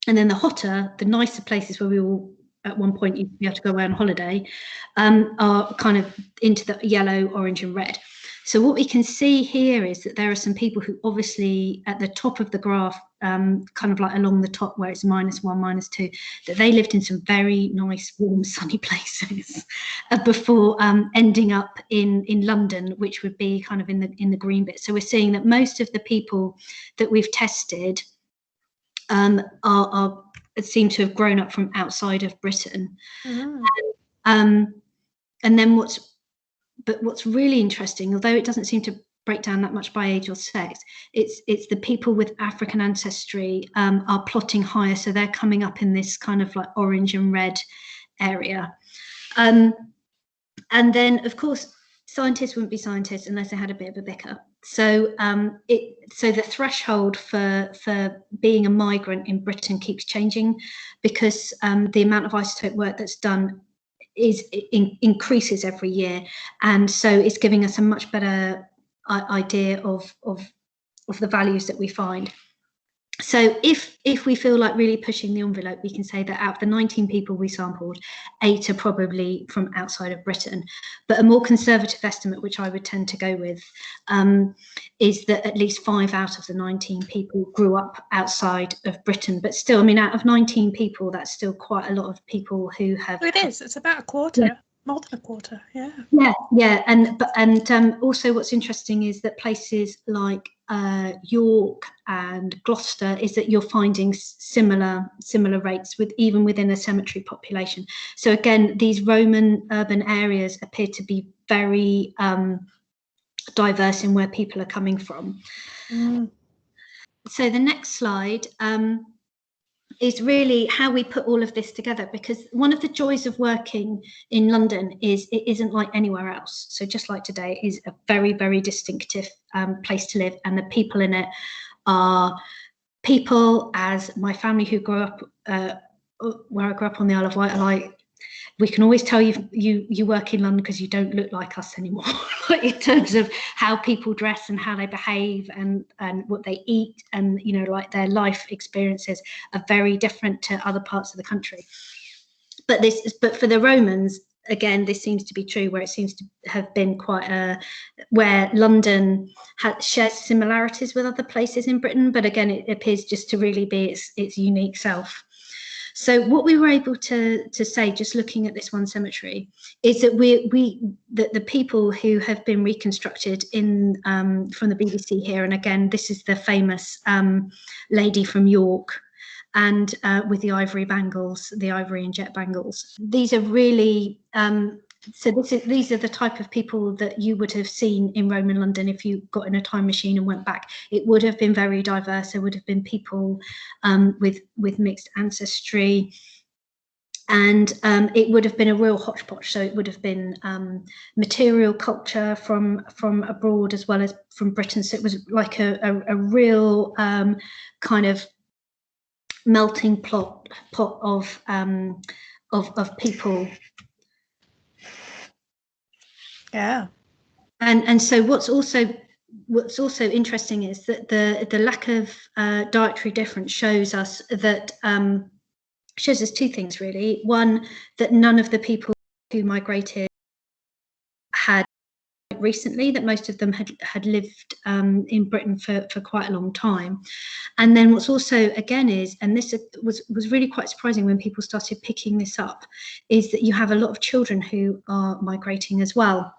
And then the hotter, the nicer places where we all at one point you'd be able to go away on holiday are kind of into the yellow, orange and red. So what we can see here is that there are some people who obviously at the top of the graph, kind of like along the top where it's -1, -2, that they lived in some very nice, warm, sunny places before ending up in London, which would be kind of in the green bit. So we're seeing that most of the people that we've tested seem to have grown up from outside of Britain. And then what's really interesting, although it doesn't seem to break down that much by age or sex, it's the people with African ancestry are plotting higher, so they're coming up in this kind of like orange and red area. And then of course scientists wouldn't be scientists unless they had a bit of a bicker. So so the threshold for being a migrant in Britain keeps changing because the amount of isotope work that's done increases every year, and so it's giving us a much better idea of the values that we find. So if we feel like really pushing the envelope, we can say that out of the 19 people we sampled, 8 are probably from outside of Britain. But a more conservative estimate, which I would tend to go with, is that at least 5 out of the 19 people grew up outside of Britain. But still, I mean, out of 19 people, that's still quite a lot of people who have... It is. It's about a quarter. Yeah. More than a quarter, yeah. Yeah, and also what's interesting is that places like York and Gloucester is that you're finding similar rates even within a cemetery population. So again, these Roman urban areas appear to be very diverse in where people are coming from. So the next slide is really how we put all of this together, because one of the joys of working in London is it isn't like anywhere else. So just like today, it is a very, very distinctive place to live, and the people in it are people as my family who grew up where I grew up on the Isle of Wight are like, we can always tell you work in London because you don't look like us anymore, in terms of how people dress and how they behave and what they eat, and you know, like their life experiences are very different to other parts of the country. But for the Romans, again, this seems to be true, where it seems to have been quite where London shares similarities with other places in Britain, but again, it appears just to really be its unique self. So what we were able to say, just looking at this one cemetery, is that the people who have been reconstructed in from the BBC here, and again, this is the famous lady from York, and with the ivory bangles, the ivory and jet bangles. These are really so these are the type of people that you would have seen in Roman London if you got in a time machine and went back. It would have been very diverse. There would have been people with mixed ancestry, and it would have been a real hodgepodge. So it would have been material culture from abroad as well as from Britain. So it was like a real kind of melting pot of people. Yeah. And so what's also interesting is that the lack of dietary difference shows us two things really. One, that none of the people who migrated had recently, that most of them had lived in Britain for quite a long time. And then what's also again is, and this was really quite surprising when people started picking this up, is that you have a lot of children who are migrating as well.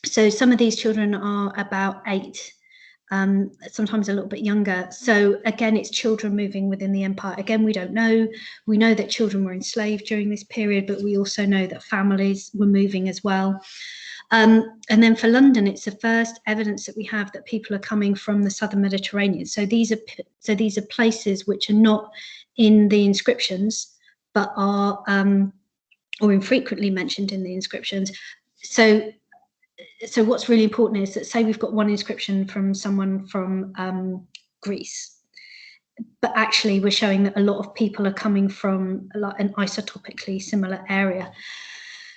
So some of these children are about 8 sometimes a little bit younger. So again, it's children moving within the empire. Again, we don't know. We know that children were enslaved during this period, but we also know that families were moving as well. And then for London, it's the first evidence that we have that people are coming from the southern Mediterranean. So these are places which are not in the inscriptions, but are or infrequently mentioned in the inscriptions. So what's really important is that, say we've got one inscription from someone from Greece, but actually we're showing that a lot of people are coming from an isotopically similar area.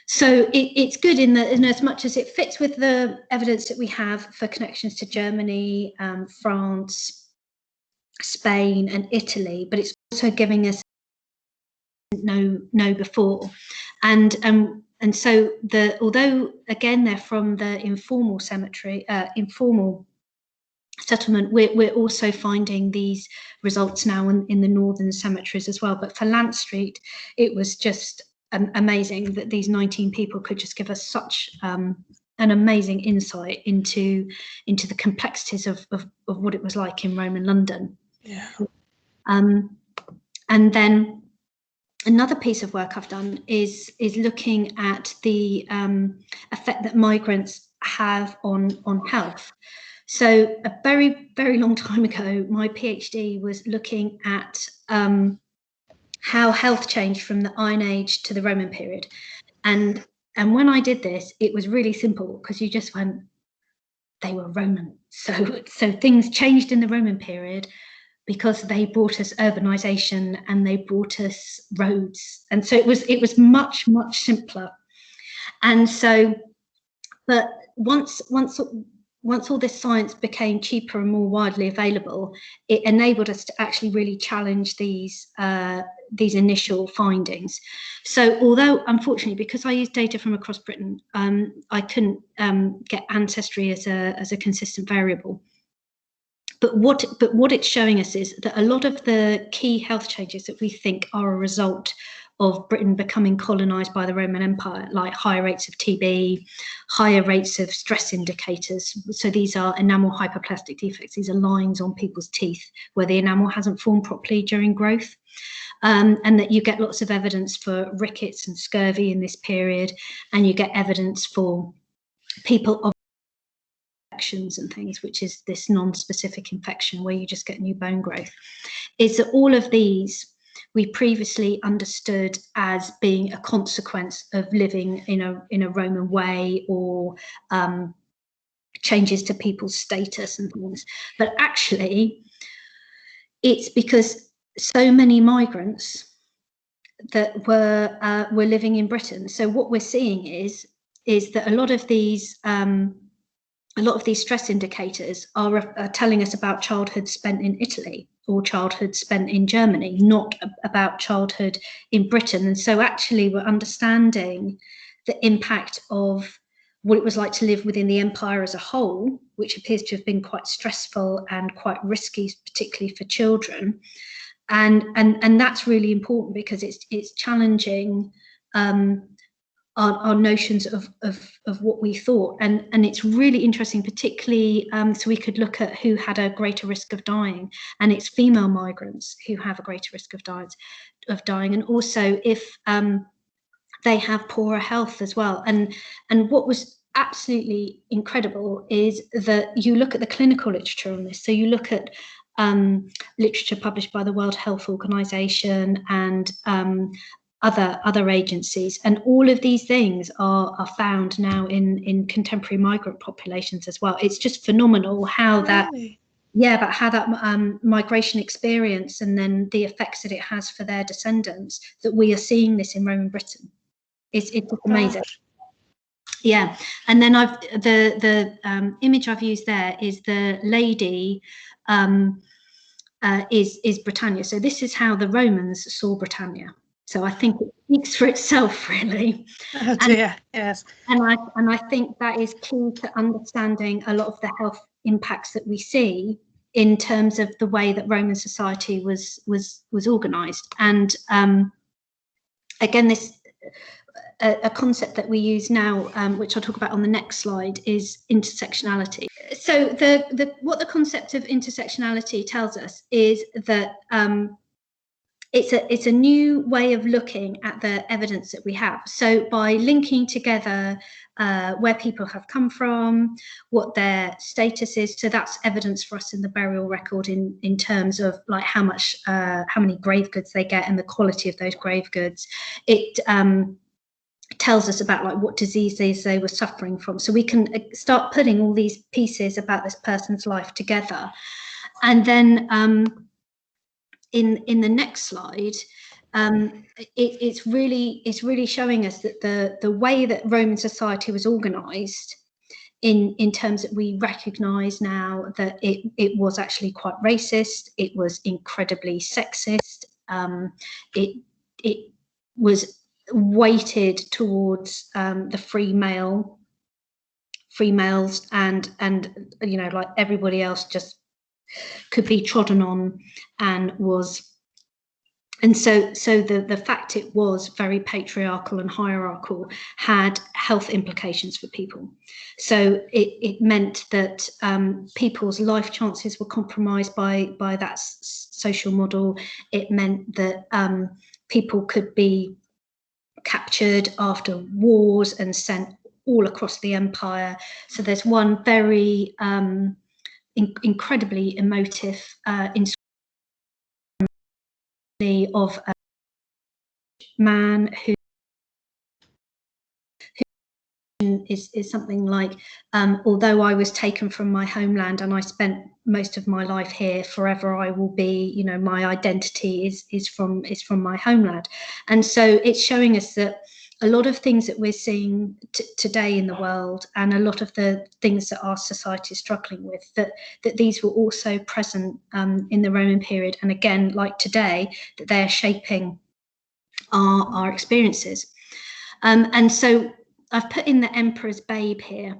So it's good in as much as it fits with the evidence that we have for connections to Germany, France, Spain and Italy, but it's also giving us know before. And so although again they're from the informal cemetery, informal settlement, we're also finding these results now in the northern cemeteries as well. But for Lant Street, it was just amazing that these 19 people could just give us such an amazing insight into the complexities of what it was like in Roman London. Yeah. And then another piece of work I've done is looking at the effect that migrants have on health. So a very, very long time ago, my PhD was looking at how health changed from the Iron Age to the Roman period. And when I did this, it was really simple, because you just went, they were Roman. So things changed in the Roman period because they brought us urbanization and they brought us roads. And so it was much, much simpler. And so, but once all this science became cheaper and more widely available, it enabled us to actually really challenge these initial findings. So although, unfortunately, because I used data from across Britain, I couldn't get ancestry as a consistent variable. But what it's showing us is that a lot of the key health changes that we think are a result of Britain becoming colonized by the Roman Empire, like higher rates of TB, higher rates of stress indicators. So these are enamel hyperplastic defects. These are lines on people's teeth where the enamel hasn't formed properly during growth. And that you get lots of evidence for rickets and scurvy in this period, and you get evidence for people of infections and things, which is this non-specific infection where you just get new bone growth. Is that all of these we previously understood as being a consequence of living in a Roman way, or changes to people's status and things. But actually, it's because so many migrants that were living in Britain. So what we're seeing is that a lot of these stress indicators are telling us about childhood spent in Italy or childhood spent in Germany, not about childhood in Britain. And so actually we're understanding the impact of what it was like to live within the empire as a whole, which appears to have been quite stressful and quite risky, particularly for children. And that's really important, because it's challenging our notions of what we thought, and it's really interesting, particularly so we could look at who had a greater risk of dying, and it's female migrants who have a greater risk of dying, and also if they have poorer health as well. And what was absolutely incredible is that you look at the clinical literature on this. So you look at literature published by the World Health Organization and other agencies, and all of these things are found now in contemporary migrant populations as well. It's just phenomenal how that migration experience, and then the effects that it has for their descendants, that we are seeing this in Roman Britain. It's amazing. Yeah, and then the image I've used there is the lady is Britannia. So this is how the Romans saw Britannia. So I think it speaks for itself, really. Oh dear, yes. And I think that is key to understanding a lot of the health impacts that we see in terms of the way that Roman society was organised. And again, this a concept that we use now, which I'll talk about on the next slide, is intersectionality. So what the concept of intersectionality tells us is that it's a new way of looking at the evidence that we have. So by linking together where people have come from, what their status is, so that's evidence for us in the burial record in terms of like how many grave goods they get and the quality of those grave goods. It tells us about like what diseases they were suffering from, so we can start putting all these pieces about this person's life together. And then in the next slide, it's really showing us that the way that Roman society was organized, in terms that we recognize now that it was actually quite racist, it was incredibly sexist, it was weighted towards the free males, and you know, like everybody else just could be trodden on, and so the fact it was very patriarchal and hierarchical had health implications for people. So it meant that people's life chances were compromised by that social model. It meant that people could be captured after wars and sent all across the empire. So there's one very incredibly emotive inscription of a man who is something like, although I was taken from my homeland and I spent most of my life here, forever I will be, you know, my identity is from my homeland. And so it's showing us that a lot of things that we're seeing today in the world, and a lot of the things that our society is struggling with, that these were also present in the Roman period, and again, like today, that they're shaping our experiences. And so I've put in The Emperor's Babe here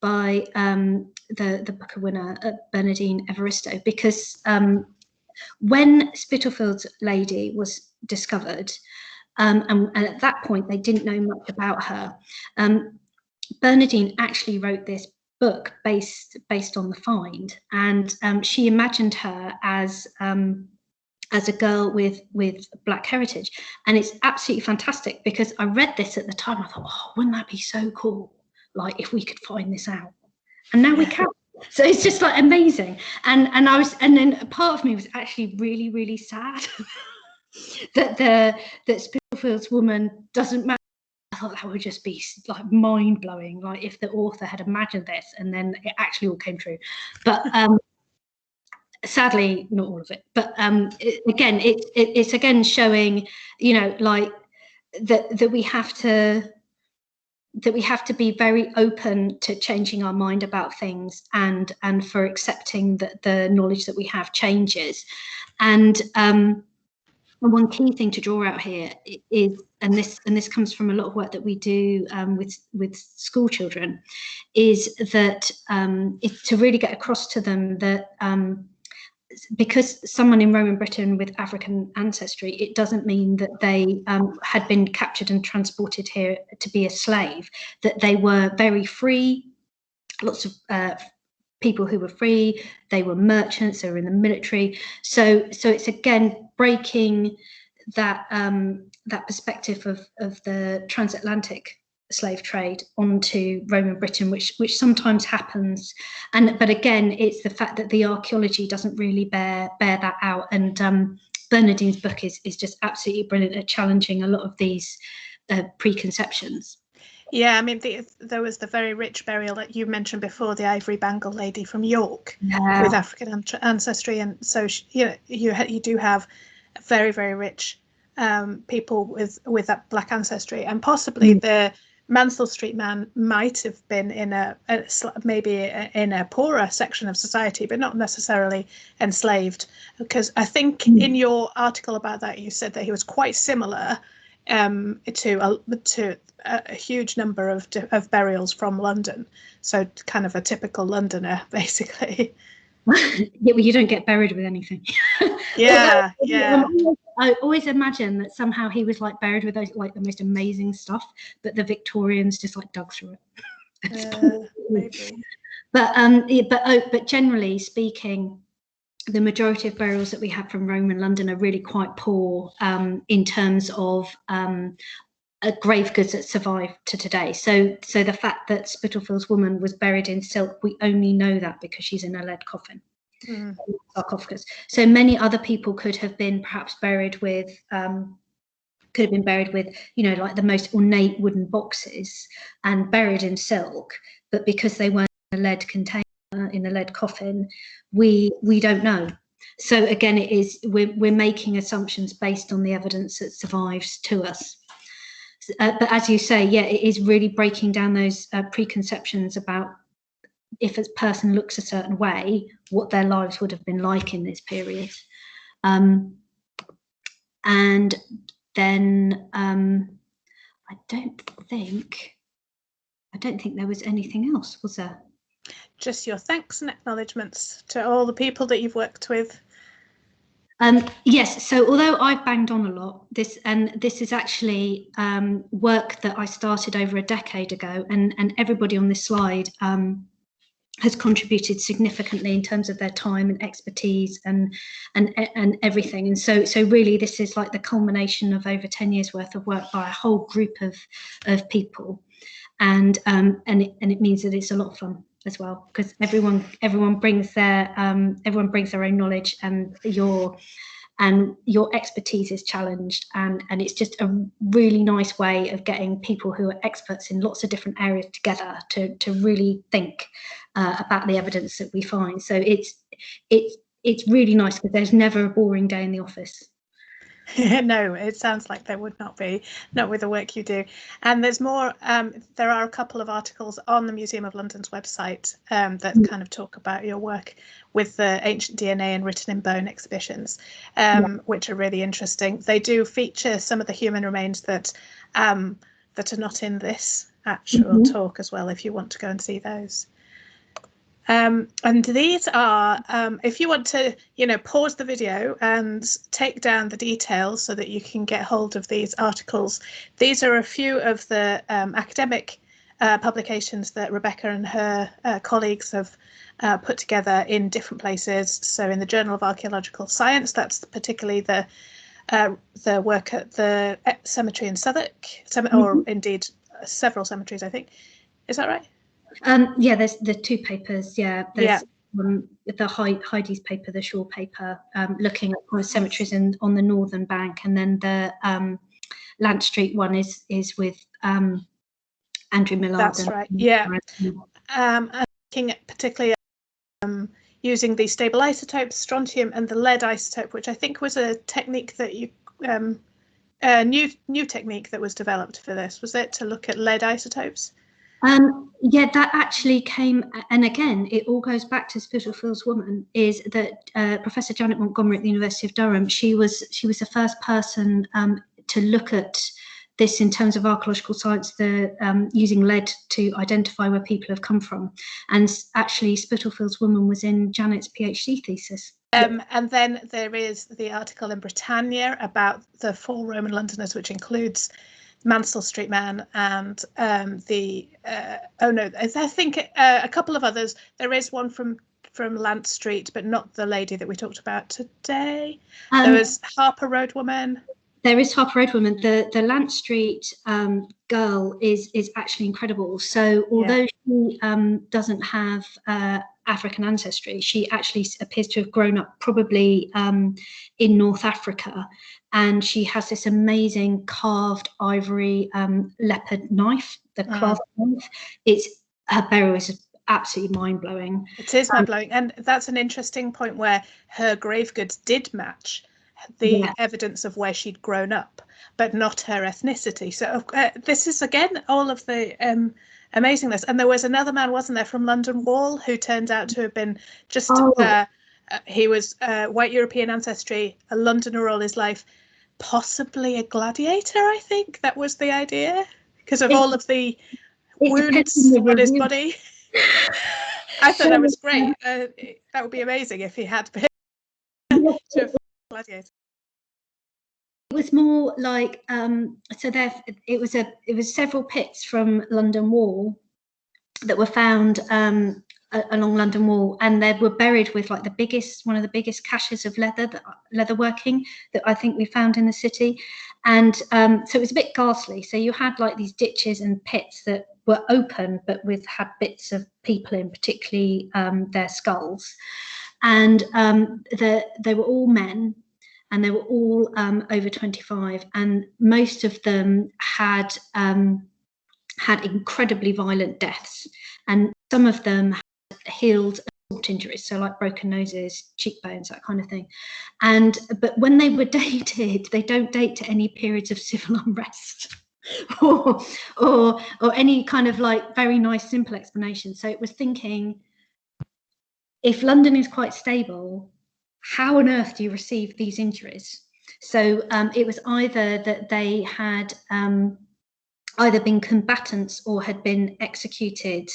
by the Booker winner Bernardine Evaristo, because when Spittlefield's lady was discovered, and at that point they didn't know much about her, Bernardine actually wrote this book based on the find, and she imagined her as a girl with Black heritage. And it's absolutely fantastic, because I read this at the time, I thought, oh, wouldn't that be so cool, like if we could find this out, and now we can. So it's just like amazing. And then a part of me was actually really sad that Spittlefield's woman doesn't matter. I thought that would just be like mind-blowing, like if the author had imagined this and then it actually all came true. But sadly, not all of it. But it's again showing, you know, like that we have to be very open to changing our mind about things, and for accepting that the knowledge that we have changes. And one key thing to draw out here is, and this comes from a lot of work that we do with school children, is that to really get across to them that because someone in Roman Britain with African ancestry, it doesn't mean that they had been captured and transported here to be a slave, that they were very free, lots of people who were free, they were merchants, they were in the military. So it's again breaking that that perspective of the transatlantic slave trade onto Roman Britain, which sometimes happens, but again, it's the fact that the archaeology doesn't really bear that out. And Bernardine's book is just absolutely brilliant at challenging a lot of these preconceptions. Yeah, I mean, there was the very rich burial that you mentioned before, the ivory bangle lady from York, with African ancestry, and so you do have very, very rich people with that Black ancestry, and possibly the Mansell Street man might have been in maybe in a poorer section of society, but not necessarily enslaved, because I think in your article about that you said that he was quite similar to a huge number of burials from London, so kind of a typical Londoner, basically. Yeah, well, you don't get buried with anything. Yeah. I always imagine that somehow he was like buried with like the most amazing stuff, but the Victorians just like dug through it. Maybe. But generally speaking, the majority of burials that we have from Roman London are really quite poor in terms of grave goods that survive to today. So the fact that Spitalfield's woman was buried in silk, we only know that because she's in a lead coffin, sarcophagus. So many other people could have been perhaps buried with, you know, like the most ornate wooden boxes and buried in silk, but because they weren't in a lead container, in a lead coffin, we don't know. So again, it is, we're making assumptions based on the evidence that survives to us. But as you say, yeah, it is really breaking down those preconceptions about if a person looks a certain way, what their lives would have been like in this period. And then I don't think there was anything else, was there? Just your thanks and acknowledgements to all the people that you've worked with. Yes, so although I've banged on a lot, this is actually work that I started over a decade ago, and everybody on this slide has contributed significantly in terms of their time and expertise and everything. And so really this is like the culmination of over 10 years worth of work by a whole group of people, and it means that it's a lot of fun as well, because everyone brings their own knowledge, and your expertise is challenged, and it's just a really nice way of getting people who are experts in lots of different areas together to really think about the evidence that we find. So it's really nice, because there's never a boring day in the office. No, it sounds like there would not be, not with the work you do. And there's more, there are a couple of articles on the Museum of London's website that kind of talk about your work with the ancient DNA and written in bone exhibitions, which are really interesting. They do feature some of the human remains that are not in this actual talk as well, if you want to go and see those. And these are, if you want to, you know, pause the video and take down the details so that you can get hold of these articles. These are a few of the academic publications that Rebecca and her colleagues have put together in different places. So in the Journal of Archaeological Science, that's particularly the work at the cemetery in Southwark, or indeed several cemeteries, I think. Is that right? Yeah, there's the two papers. Yeah, there's the Heidi's paper, the Shaw paper, looking at cemeteries on the northern bank, and then the Lant Street one is with Andrew Millard. That's right. Yeah, looking at particularly using the stable isotopes, strontium, and the lead isotope, which I think was a technique that you new technique that was developed for this. Was it to look at lead isotopes? Yeah, that actually came, and again, it all goes back to Spitalfield's woman, is that Professor Janet Montgomery at the University of Durham, she was the first person to look at this in terms of archaeological science, using lead to identify where people have come from. And actually, Spitalfield's woman was in Janet's PhD thesis. And then there is the article in Britannia about the 4 Roman Londoners, which includes Mansell Street Man and I think a couple of others. There is one from Lant Street, but not the lady that we talked about today. There was Harper Road Woman. There is Harper Road Woman. The Lant Street girl is actually incredible. So although she doesn't have African ancestry, she actually appears to have grown up probably in North Africa, and she has this amazing carved ivory leopard knife, the clasp knife. Her burial is absolutely mind-blowing. It is mind-blowing, and that's an interesting point where her grave goods did match the evidence of where she'd grown up, but not her ethnicity. So this is again all of the amazingness. And there was another man, wasn't there, from London Wall, who turned out to have been just he was white European ancestry, a Londoner all his life, possibly a gladiator. I think that was the idea, because of all of the wounds on his body. I thought that was great. That would be amazing if he had been gladiator. It was more like so there it was several pits from London Wall that were found along London Wall, and they were buried with like one of the biggest caches of leather working that I think we found in the city. And so it was a bit ghastly. So you had like these ditches and pits that were open, but had bits of people in, particularly their skulls. And they were all men, and they were all over 25, and most of them had incredibly violent deaths, and some of them had healed assault injuries, so like broken noses, cheekbones, that kind of thing. But when they were dated, they don't date to any periods of civil unrest or any kind of like very nice simple explanation. So it was thinking, if London is quite stable, how on earth do you receive these injuries? So it was either that they had either been combatants or had been executed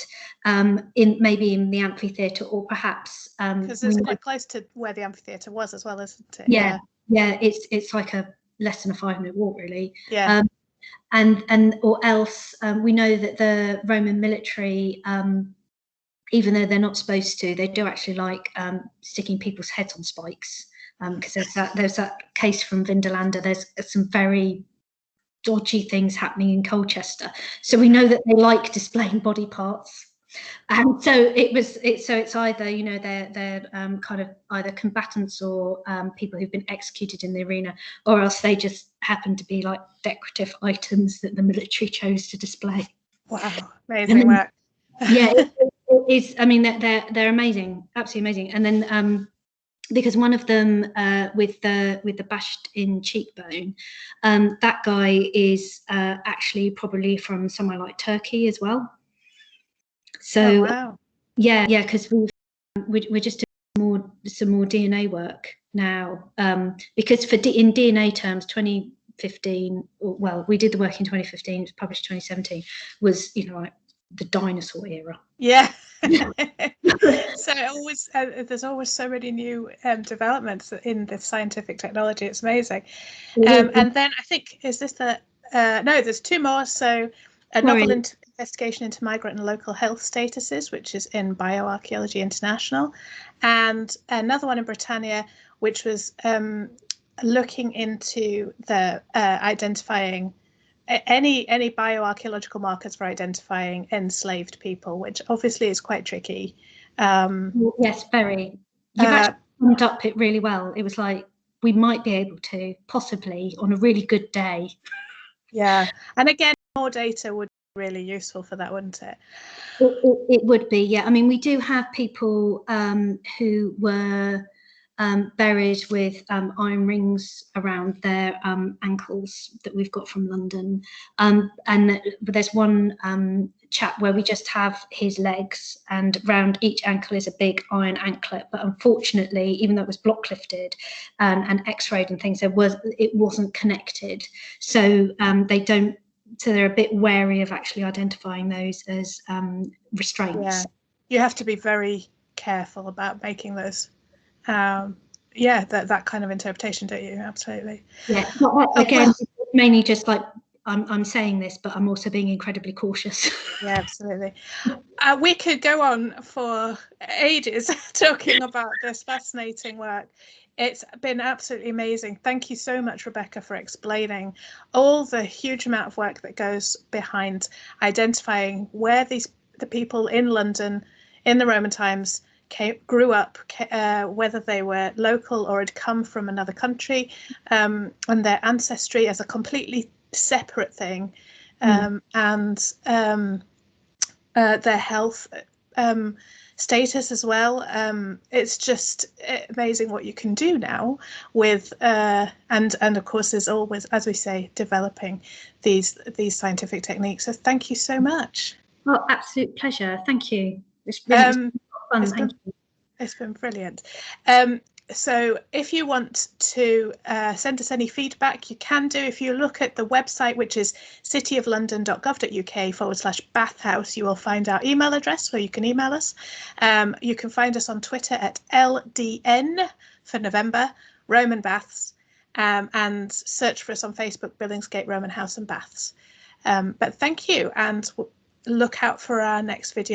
maybe in the amphitheatre, or perhaps because it's quite close to where the amphitheatre was as well, isn't it? Yeah, it's like a less than a 5-minute walk, really. Yeah. And or else we know that the Roman military, even though they're not supposed to, they do actually like sticking people's heads on spikes, because there's that case from Vindolanda. There's some very dodgy things happening in Colchester, so we know that they like displaying body parts. And so it's either, you know, they're kind of either combatants or people who've been executed in the arena, or else they just happen to be like decorative items that the military chose to display. Wow, amazing work. Yeah, it is. I mean, they're amazing, absolutely amazing. And then because one of them with the bashed in cheekbone, that guy is actually probably from somewhere like Turkey as well. So wow. Yeah, because we're just doing some more DNA work now, because in DNA terms, 2015, well, we did the work in 2015, it was published 2017, was, you know, like the dinosaur era. Yeah. So there's always so many new developments in the scientific technology. It's amazing. And then I think, is this no, there's two more. So a novel investigation into migrant and local health statuses, which is in Bioarchaeology International, and another one in Britannia, which was looking into the identifying any bioarchaeological markers for identifying enslaved people, which obviously is quite tricky. Yes, very. You've actually summed up it really well. It was like, we might be able to, possibly, on a really good day. Yeah, and again, more data would be really useful for that, wouldn't it? It would be, yeah. I mean, we do have people who were buried with iron rings around their ankles that we've got from London. And there's one chap where we just have his legs, and round each ankle is a big iron anklet. But unfortunately, even though it was block lifted and x-rayed and things, it wasn't connected. So they're a bit wary of actually identifying those as restraints. Yeah, you have to be very careful about making those. That kind of interpretation, don't you? Absolutely. Yeah. Again, mainly just like I'm saying this, but I'm also being incredibly cautious. Yeah, absolutely. We could go on for ages talking about this fascinating work. It's been absolutely amazing. Thank you so much, Rebecca, for explaining all the huge amount of work that goes behind identifying where the people in London in the Roman times grew up, whether they were local or had come from another country, and their ancestry as a completely separate thing, and their health status as well. It's just amazing what you can do now with and of course there's always, as we say, developing these scientific techniques. So thank you so much. Oh, absolute pleasure. Thank you. It's been fun. Thank you. It's been brilliant. So if you want to send us any feedback, you can do. If you look at the website, which is cityoflondon.gov.uk/bathhouse, you will find our email address where you can email us. You can find us on Twitter at LDN for November, Roman Baths, and search for us on Facebook, Billingsgate Roman House and Baths. But thank you, and look out for our next video.